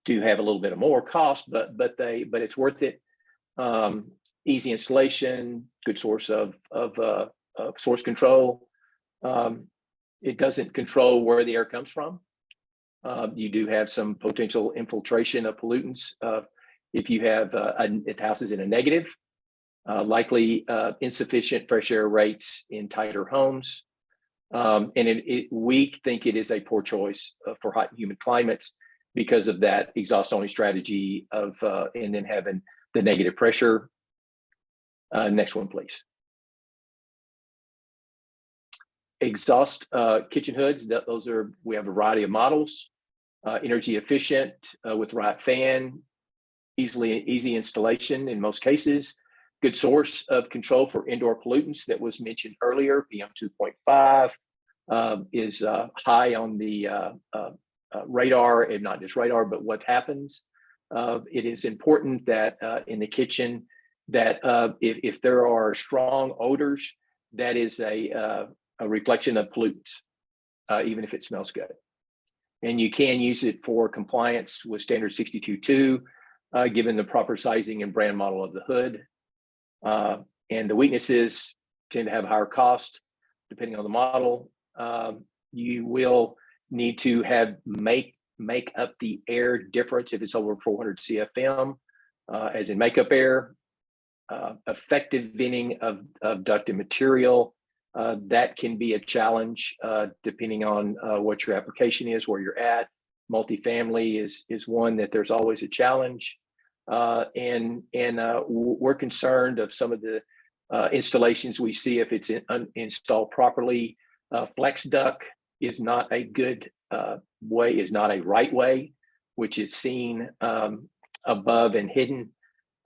Do have a little bit of more cost, but it's worth it. Easy installation, good source of source control. It doesn't control where the air comes from. You do have some potential infiltration of pollutants If you have if the house is in a negative, likely insufficient fresh air rates in tighter homes. And we think it is a poor choice for hot and humid climates because of that exhaust only strategy of and then having the negative pressure. Next one, please. Exhaust kitchen hoods. Those are, we have a variety of models. Energy efficient with the right fan, easy installation in most cases. Good source of control for indoor pollutants that was mentioned earlier. PM 2.5 is high on the radar, and not just radar, but what happens. It is important that in the kitchen that if there are strong odors, that is a reflection of pollutants, even if it smells good. And you can use it for compliance with standard 62.2, given the proper sizing and brand model of the hood. And the weaknesses tend to have higher cost, depending on the model. You will need to have make up the air difference if it's over 400 CFM, as in makeup air. Effective venting of ducted material. That can be a challenge depending on what your application is, where you're at. Multifamily is one that there's always a challenge. And we're concerned of some of the installations we see if it's installed properly. Flex duct is not a good way, is not a right way, which is seen above and hidden.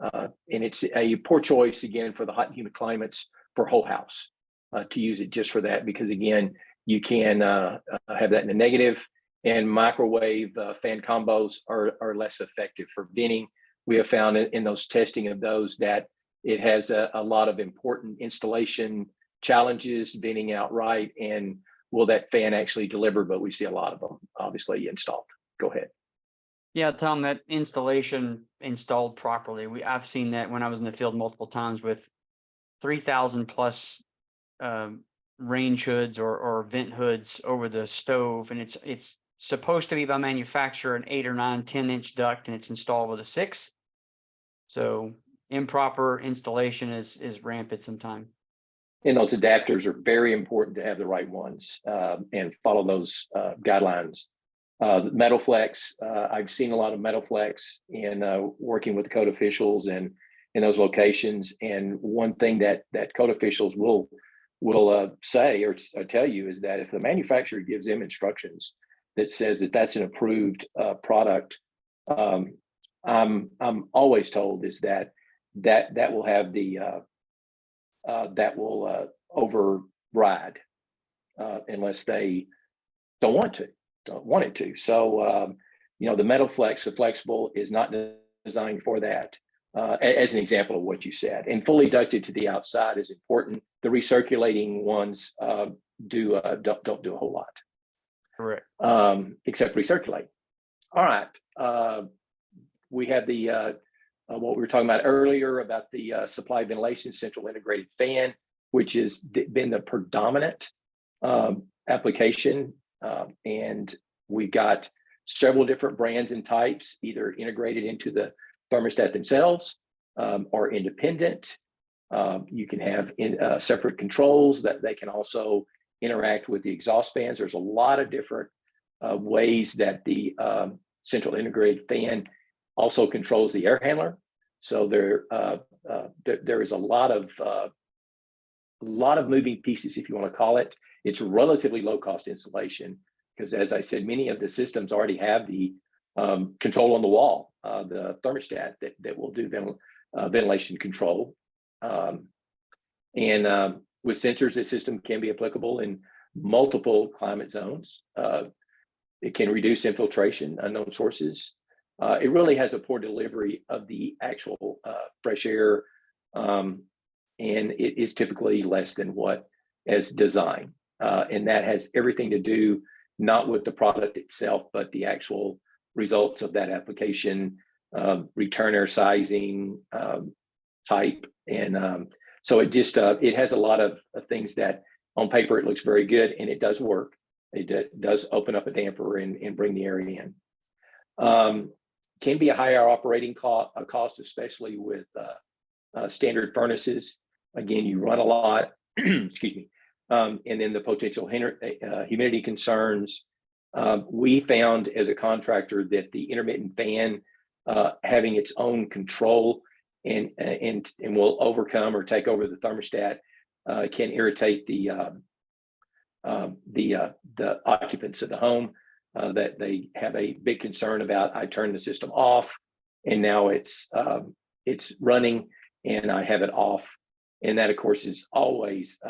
And it's a poor choice, again, for the hot and humid climates for whole house to use it just for that, because again, you can have that in the negative, and microwave fan combos are less effective for venting. We have found in those testing of those that it has a lot of important installation challenges, venting out right, and will that fan actually deliver? But we see a lot of them obviously installed. Go ahead. Yeah, Tom, that installation installed properly. I've seen that when I was in the field multiple times with 3,000 plus range hoods or vent hoods over the stove, and it's supposed to be by manufacturer an 8 or 9, 10-inch duct, and it's installed with a 6. So improper installation is rampant sometimes. And those adapters are very important to have the right ones and follow those guidelines. Metal flex, I've seen a lot of metal flex in working with code officials and in those locations. And one thing that code officials will say or tell you is that if the manufacturer gives them instructions that says that that's an approved product, I'm always told is that will have the that will override unless they don't want it to. So the metal flex, the flexible, is not designed for that. As an example of what you said, and fully ducted to the outside is important. The recirculating ones don't do a whole lot. Correct. Except recirculate. All right. We have the what we were talking about earlier about the supply ventilation central integrated fan, which has been the predominant application, and we've got several different brands and types, either integrated into the thermostat themselves or independent. You can have separate controls that they can also interact with the exhaust fans. There's a lot of different ways that the central integrated fan also controls the air handler. So there is a lot of moving pieces, if you want to call it. It's relatively low cost installation because, as I said, many of the systems already have the control on the wall, the thermostat that will do ventilation control. And with sensors, the system can be applicable in multiple climate zones. It can reduce infiltration, unknown sources. It really has a poor delivery of the actual fresh air, and it is typically less than what is designed. And that has everything to do not with the product itself, but the actual results of that application, return air sizing, type. And so it just, it has a lot of things that on paper, it looks very good, and it does work. It does open up a damper and bring the air in. Can be a higher operating cost, especially with standard furnaces. Again, you run a lot, excuse me, and then the potential humidity concerns. We found as a contractor that the intermittent fan having its own control and will overcome or take over the thermostat can irritate the occupants of the home. That they have a big concern about. I turn the system off, and now it's running, and I have it off, and that of course is always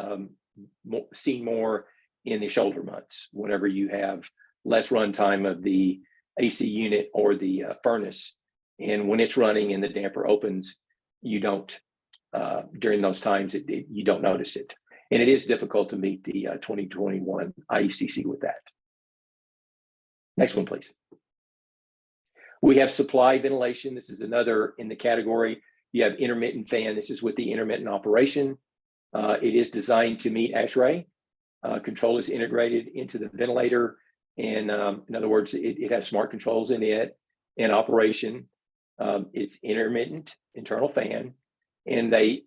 seen more in the shoulder months, whenever you have less runtime of the AC unit or the furnace, and when it's running and the damper opens, you don't during those times you don't notice it, and it is difficult to meet the 2021 IECC with that. Next one, please. We have supply ventilation. This is another in the category. You have intermittent fan. This is with the intermittent operation. It is designed to meet ASHRAE. Control is integrated into the ventilator. And in other words, it has smart controls in it and operation. It's intermittent internal fan. And they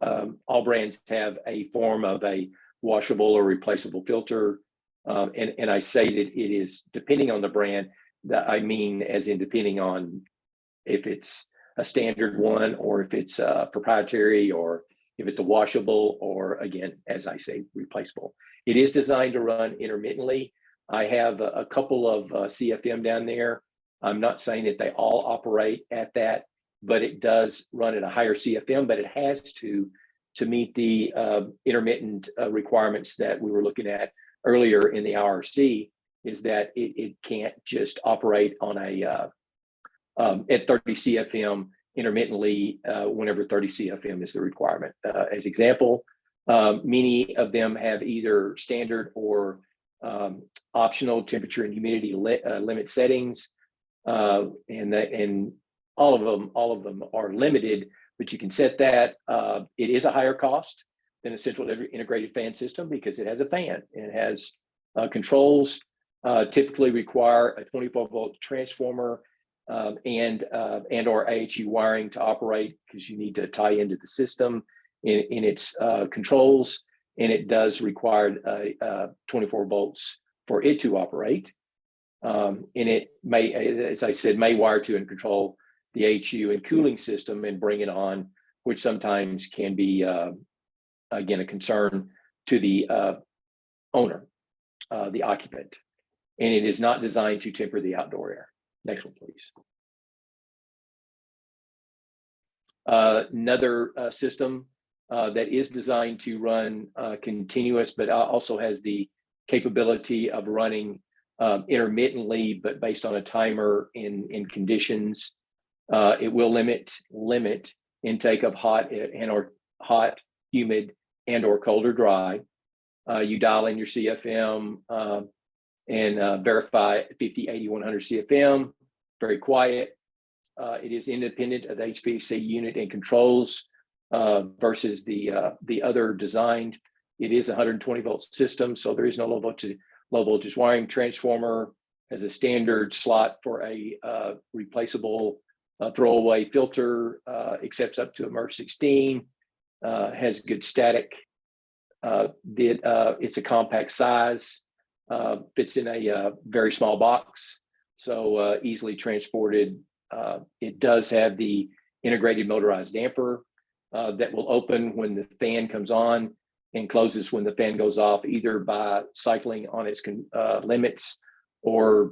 all brands have a form of a washable or replaceable filter. And I say that it is depending on the brand, that I mean as in depending on if it's a standard one or if it's proprietary or if it's a washable or, again, as I say, replaceable. It is designed to run intermittently. I have a couple of CFM down there. I'm not saying that they all operate at that, but it does run at a higher CFM, but it has to meet the intermittent requirements that we were looking at earlier in the IRC, is that it can't just operate on a at 30 CFM intermittently whenever 30 CFM is the requirement. As example, many of them have either standard or optional temperature and humidity limit settings, and all of them are limited, but you can set that. It is a higher cost than a central integrated fan system because it has a fan and it has controls. Typically require a 24-volt transformer and or AHU wiring to operate, because you need to tie into the system in its controls, and it does require 24 volts for it to operate. And it may, as I said, may wire to and control the AHU and cooling system and bring it on, which sometimes can be, again, a concern to the owner, the occupant. And it is not designed to temper the outdoor air. Next one, please. Another system that is designed to run continuous, but also has the capability of running intermittently, but based on a timer in conditions. It will limit intake of hot, humid, and or cold or dry. You dial in your CFM and verify 50, 80, 100 CFM, very quiet. It is independent of the HVAC unit and controls versus the other designed. It is a 120 volt system, so there is no low voltage wiring. Transformer as a standard slot for a replaceable throwaway filter, accepts up to a MERV 16, has good static. It's a compact size, fits in a very small box, so easily transported. It does have the integrated motorized damper that will open when the fan comes on and closes when the fan goes off, either by cycling on its limits or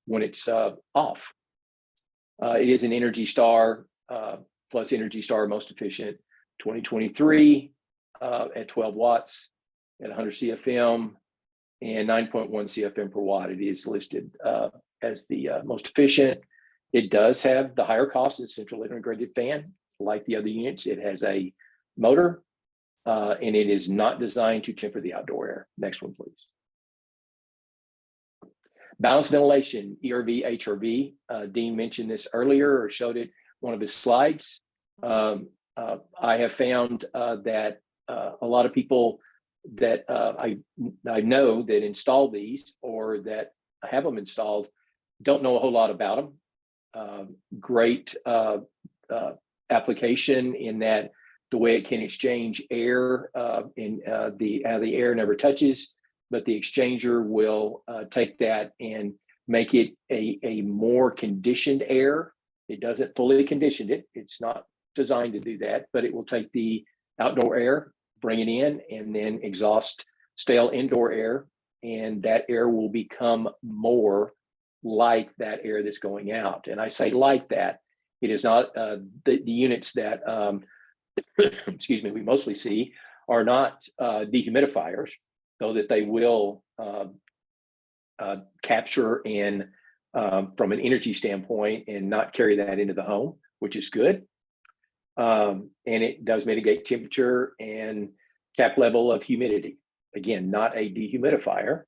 when it's off. It is an Energy Star plus Energy Star most efficient 2023 at 12 watts at 100 CFM and 9.1 CFM per watt. It is listed as the most efficient. It does have the higher cost of central integrated fan. Like the other units, it has a motor and it is not designed to temper the outdoor air. Next one, please. Balanced ventilation, ERV, HRV. Dean mentioned this earlier or showed it one of his slides. I have found that a lot of people that I know that install these or that have them installed don't know a whole lot about them. great application in that the way it can exchange air in the air never touches, but the exchanger will take that and make it a more conditioned air. It doesn't fully condition it. It's not designed to do that, but it will take the outdoor air, bring it in, and then exhaust stale indoor air. And that air will become more like that air that's going out. And I say like that, it is not the units that, excuse me, we mostly see are not dehumidifiers, though that they will capture and from an energy standpoint and not carry that into the home, which is good. And it does mitigate temperature and cap level of humidity. Again, not a dehumidifier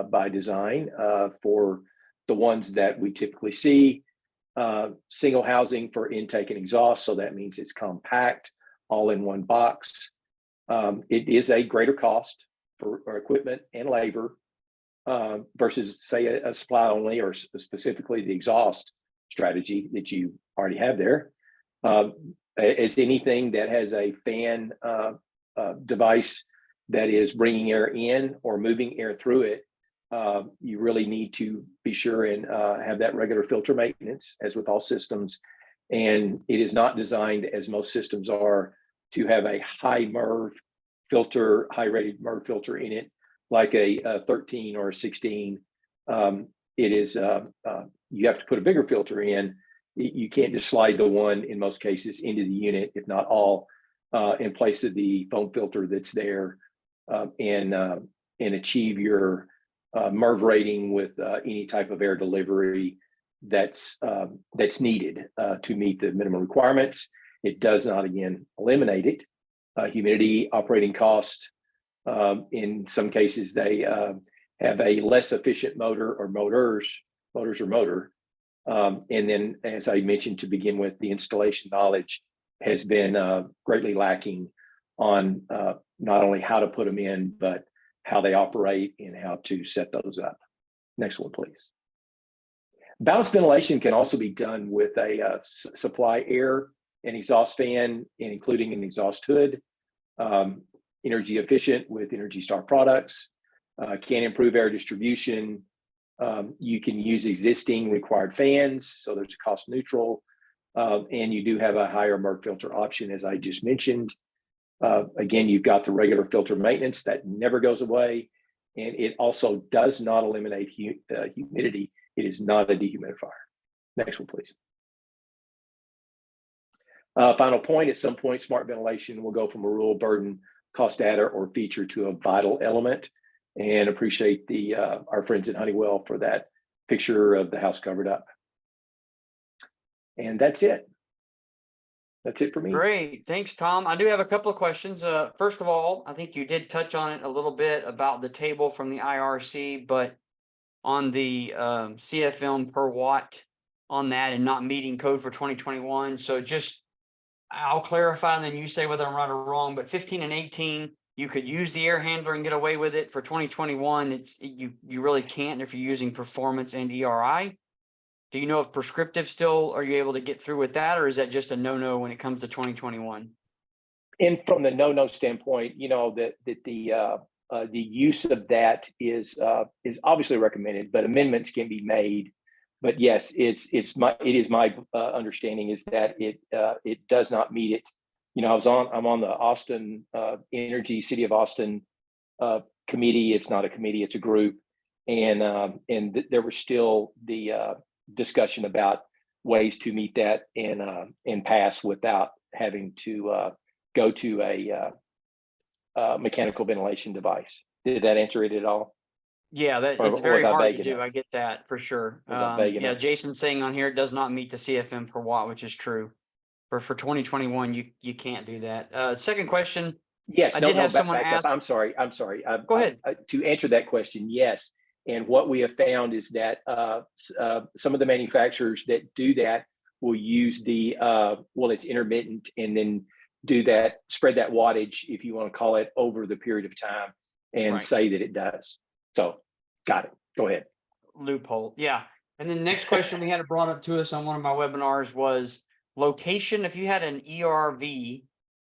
by design for the ones that we typically see. Single housing for intake and exhaust, so that means it's compact, all in one box. It is a greater cost for equipment and labor versus, say, a supply only, or specifically the exhaust strategy that you already have there. As anything that has a fan device that is bringing air in or moving air through it, you really need to be sure and have that regular filter maintenance, as with all systems. And it is not designed, as most systems are, to have a high MERV filter, high rated MERV filter in it, like a 13 or a 16. It is, you have to put a bigger filter in. You can't just slide the one, in most cases, into the unit, if not all, in place of the foam filter that's there, and achieve your MERV rating with any type of air delivery that's needed to meet the minimum requirements. It does not, again, eliminate it. Humidity, operating cost. In some cases, they have a less efficient motor or motors or motor. And then, as I mentioned to begin with, the installation knowledge has been greatly lacking on not only how to put them in, but how they operate and how to set those up. Next one, please. Balanced ventilation can also be done with a supply air and exhaust fan, and including an exhaust hood. Energy efficient with Energy Star products, can improve air distribution. You can use existing required fans, so there's a cost neutral, and you do have a higher MERV filter option, as I just mentioned. Again, you've got the regular filter maintenance that never goes away, and it also does not eliminate humidity. It is not a dehumidifier. Next one, please. Final point, at some point, smart ventilation will go from a rule, burden, cost data, or feature to a vital element. And appreciate our friends at Honeywell for that picture of the house covered up. And that's it. That's it for me. Great. Thanks, Tom. I do have a couple of questions. First of all, I think you did touch on it a little bit about the table from the IRC, but on the CFM per watt on that and not meeting code for 2021. So just, I'll clarify and then you say whether I'm right or wrong, but 15 and 18, you could use the air handler and get away with it. For 2021, you really can't if you're using performance and ERI. Do you know if prescriptive still, are you able to get through with that, or is that just a no-no when it comes to 2021? And from the no-no standpoint, you know, that the use of that is obviously recommended, but amendments can be made. But yes, it is my understanding is that it does not meet it. You know, I'm on the Austin Energy City of Austin committee. It's not a committee, it's a group, and there was still the discussion about ways to meet that and pass without having to go to a mechanical ventilation device. Did that answer it at all? Yeah, it's very hard to do. I get that for sure. Yeah, Jason's saying on here it does not meet the CFM per watt, which is true. For 2021, you can't do that. Second question. Yes, I did have someone ask. I'm sorry. Go ahead. To answer that question, yes. And what we have found is that some of the manufacturers that do that will use it's intermittent, and then do that, spread that wattage, if you want to call it, over the period of time, and say that it does. So, got it. Go ahead. Loophole. Yeah. And then the next question we had brought up to us on one of my webinars was location. If you had an ERV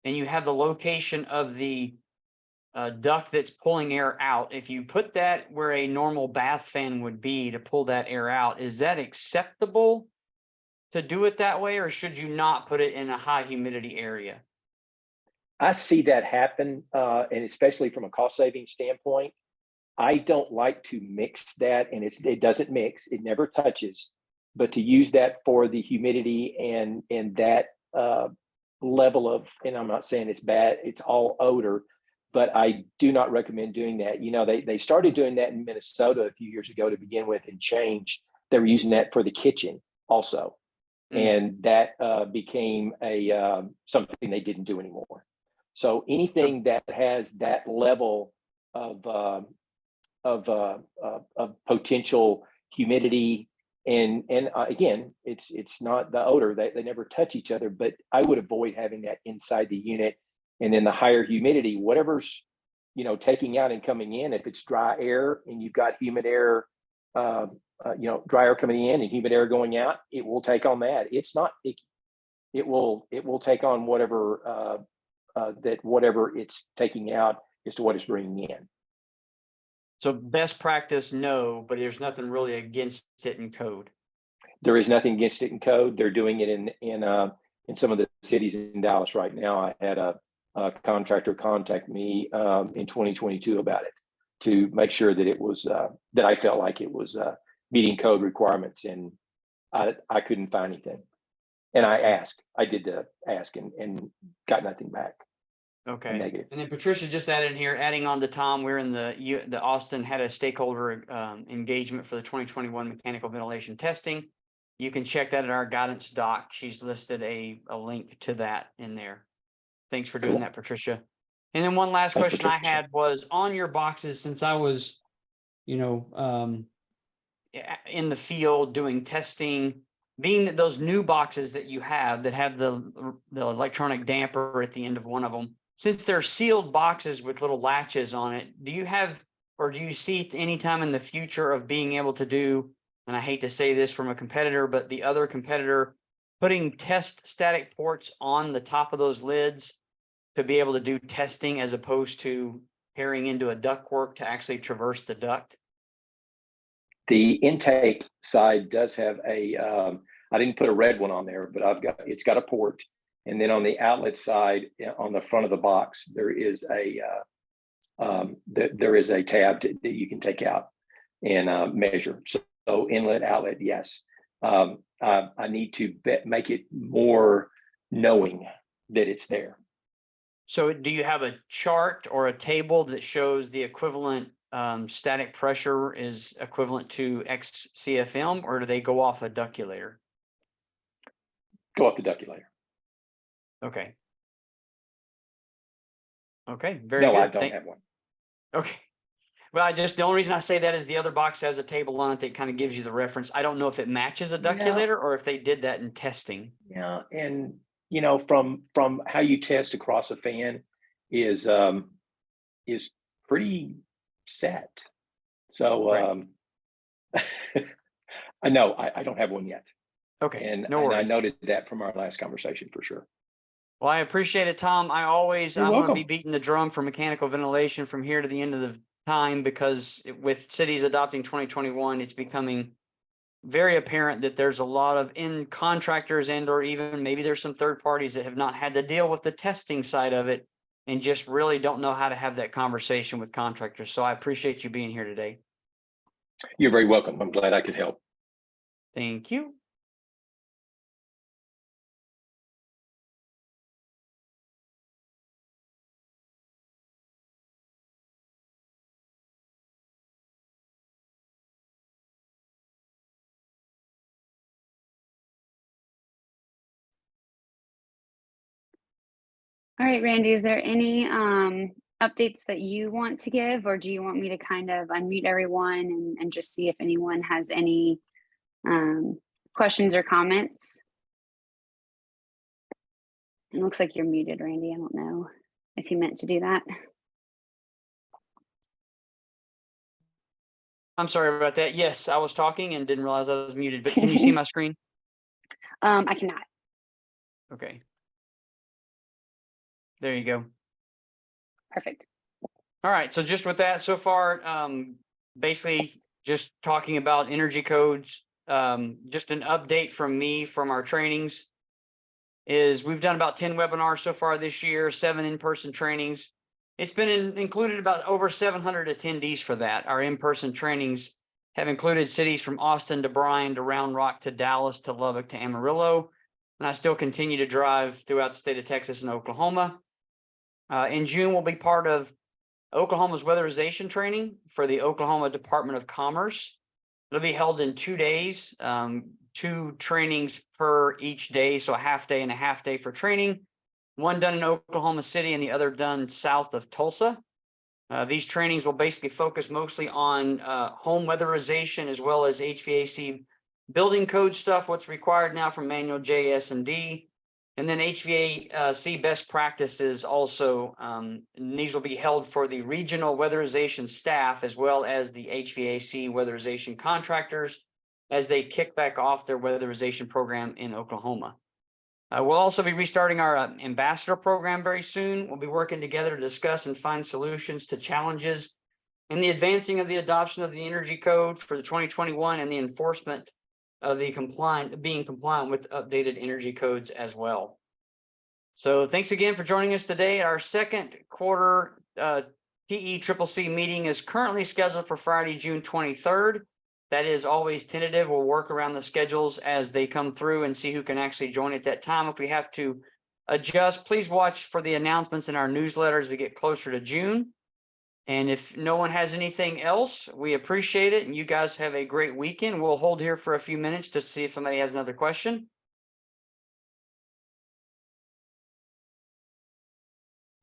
and you have the location of the duct that's pulling air out, if you put that where a normal bath fan would be to pull that air out, is that acceptable to do it that way, or should you not put it in a high humidity area? I see that happen, and especially from a cost saving standpoint. I don't like to mix that, and it doesn't mix, it never touches, but to use that for the humidity and that level of, and I'm not saying it's bad, it's all odor, but I do not recommend doing that. You know, they started doing that in Minnesota a few years ago to begin with and changed. They were using that for the kitchen also. And that became a something they didn't do anymore. So anything that has that level of potential humidity, and again, it's not the odor, they never touch each other, but I would avoid having that inside the unit. And then the higher humidity, whatever's, you know, taking out and coming in, if it's dry air and you've got humid air, you know, dry air coming in and humid air going out, it will take on that. It's not icky. It will take on whatever whatever it's taking out as to what it's bringing in. So best practice, no, but there's nothing really against it in code. There is nothing against it in code. They're doing it in some of the cities in Dallas right now. I had a contractor contact me in 2022 about it to make sure that it was that I felt like it was meeting code requirements, and I couldn't find anything. And I did ask and got nothing back. Okay. Negative. And then Patricia just added in here, adding on to Tom, we're in the Austin had a stakeholder engagement for the 2021 mechanical ventilation testing. You can check that at our guidance doc. She's listed a link to that in there. Thanks for doing Cool. that, Patricia. And then one last Thanks, question I Patricia. had was on your boxes, since I was, you know, in the field doing testing, being that those new boxes that you have that have the electronic damper at the end of one of them, since they're sealed boxes with little latches on it, do you have, or do you see any time in the future of being able to do, and I hate to say this from a competitor, but the other competitor putting test static ports on the top of those lids to be able to do testing as opposed to pairing into a ductwork to actually traverse the duct? The intake side does have a, I didn't put a red one on there, but it's got a port. And then on the outlet side, on the front of the box, there is a tab that you can take out and measure. So inlet, outlet, yes. I need to make it more knowing that it's there. So do you have a chart or a table that shows the equivalent static pressure is equivalent to X CFM, or do they go off a ductulator? Go off the ductulator. Okay. Okay, very no, good. I don't have one. Okay. Well, the only reason I say that is the other box has a table on it that kind of gives you the reference. I don't know if it matches a ductulator or if they did that in testing. Yeah, and you know, from how you test across a fan is pretty set. So Right. I know I don't have one yet. Okay, And no worries. I noted that from our last conversation for sure. Well, I appreciate it, Tom. I'm going to welcome. be beating the drum for mechanical ventilation from here to the end of the time, because with cities adopting 2021, it's becoming very apparent that there's a lot of contractors and or even maybe there's some third parties that have not had to deal with the testing side of it and just really don't know how to have that conversation with contractors. So I appreciate you being here today. You're very welcome. I'm glad I could help. Thank you. All right, Randy, is there any updates that you want to give, or do you want me to kind of unmute everyone and just see if anyone has any questions or comments? It looks like you're muted, Randy. I don't know if you meant to do that. I'm sorry about that. Yes, I was talking and didn't realize I was muted, but can you see my screen? I cannot. Okay. There you go. Perfect. All right, so just with that so far, basically just talking about energy codes, just an update from me from our trainings is we've done about 10 webinars so far this year, 7 in-person trainings. It's been included about over 700 attendees for that. Our in-person trainings have included cities from Austin to Bryan to Round Rock to Dallas to Lubbock to Amarillo. And I still continue to drive throughout the state of Texas and Oklahoma. In June, we'll be part of Oklahoma's weatherization training for the Oklahoma Department of Commerce. It'll be held in 2 days, 2 trainings per each day. So a half day and a half day for training, one done in Oklahoma City and the other done south of Tulsa. These trainings will basically focus mostly on home weatherization as well as HVAC building code stuff, what's required now from manual JS&D. And then HVAC best practices also. And these will be held for the regional weatherization staff as well as the HVAC weatherization contractors as they kick back off their weatherization program in Oklahoma. We'll also be restarting our ambassador program very soon. We'll be working together to discuss and find solutions to challenges in the advancing of the adoption of the energy code for the 2021 and the enforcement of the being compliant with updated energy codes as well. So thanks again for joining us today. Our second quarter TECCC meeting is currently scheduled for Friday, June 23rd. That is always tentative. We'll work around the schedules as they come through and see who can actually join at that time. If we have to adjust, please watch for the announcements in our newsletter as we get closer to June. And if no one has anything else, we appreciate it. And you guys have a great weekend. We'll hold here for a few minutes to see if somebody has another question.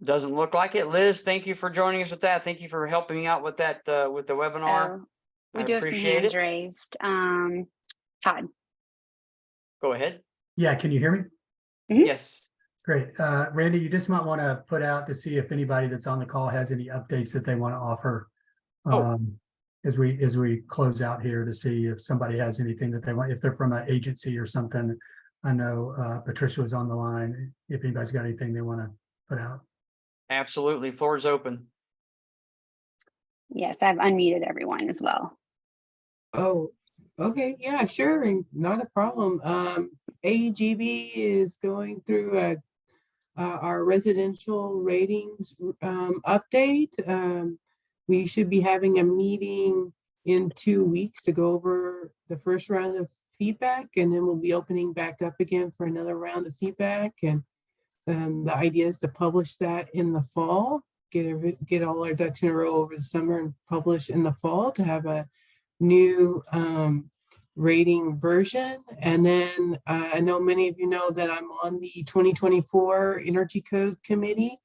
Doesn't look like it. Liz, thank you for joining us with that. Thank you for helping me out with that, with the webinar. Oh, we I do have some appreciate hands it. raised. Todd. Go ahead. Yeah, can you hear me? Mhm. Yes. Great. Randy, you just might want to put out to see if anybody that's on the call has any updates that they want to offer as we close out here, to see if somebody has anything that they want, if they're from an agency or something. I know Patricia was on the line. If anybody's got anything they want to put out. Absolutely. Floor is open. Yes, I've unmuted everyone as well. Oh, okay. Yeah, sure. Not a problem. AEGB is going through our residential ratings update. We should be having a meeting in 2 weeks to go over the first round of feedback, and then we'll be opening back up again for another round of feedback. And the idea is to publish that in the fall, get all our ducks in a row over the summer and publish in the fall to have a new rating version. And then I know many of you know that I'm on the 2024 Energy Code Committee.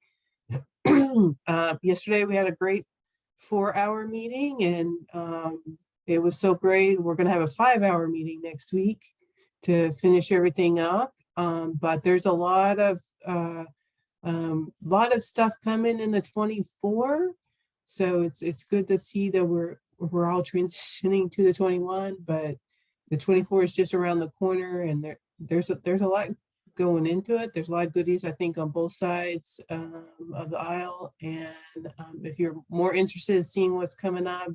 Yesterday we had a great 4-hour meeting, and it was so great. We're going to have a 5-hour meeting next week to finish everything up. But there's a lot of stuff coming in the 24. So it's good to see that we're all transitioning to the 21, but the 24 is just around the corner, and there's a lot going into it. There's a lot of goodies, I think, on both sides of the aisle. And if you're more interested in seeing what's coming up,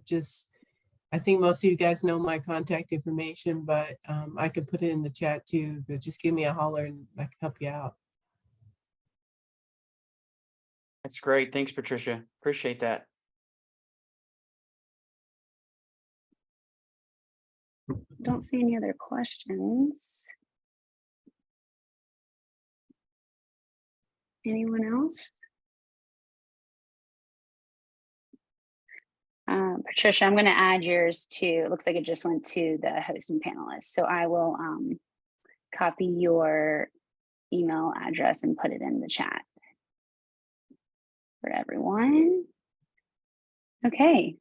I think most of you guys know my contact information, but I can put it in the chat too, but just give me a holler and I can help you out. That's great. Thanks, Patricia. Appreciate that. Don't see any other questions. Anyone else? Patricia, I'm going to add yours to, it looks like it just went to the host and panelists. So I will copy your email address and put it in the chat for everyone. Okay.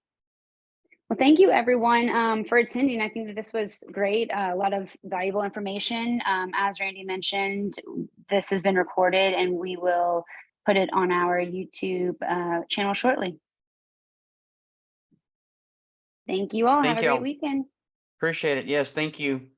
Well, thank you everyone for attending. I think that this was great. A lot of valuable information. As Randy mentioned, this has been recorded and we will put it on our YouTube channel shortly. Thank you all. Have Thank a great y'all. weekend. Appreciate it. Yes, thank you.